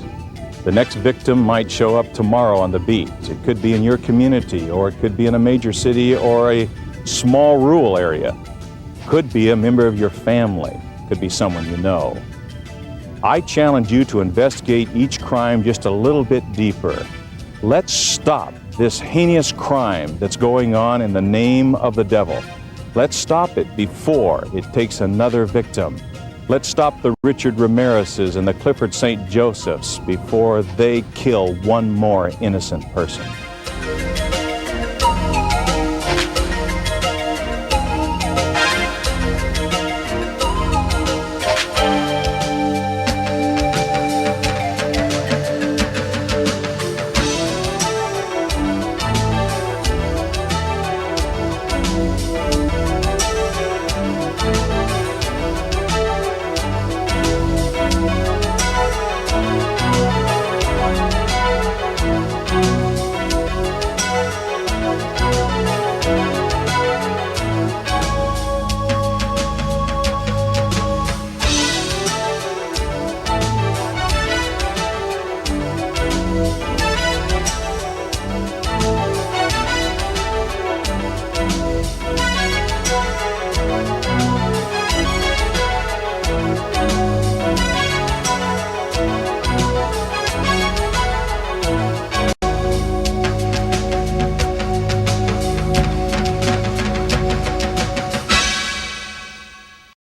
The next victim might show up tomorrow on the beat. It could be in your community, or it could be in a major city or a small rural area. Could be a member of your family. Could be someone you know. I challenge you to investigate each crime just a little bit deeper. Let's stop this heinous crime that's going on in the name of the devil. Let's stop it before it takes another victim. Let's stop the Richard Ramirez's and the Clifford St. Josephs before they kill one more innocent person.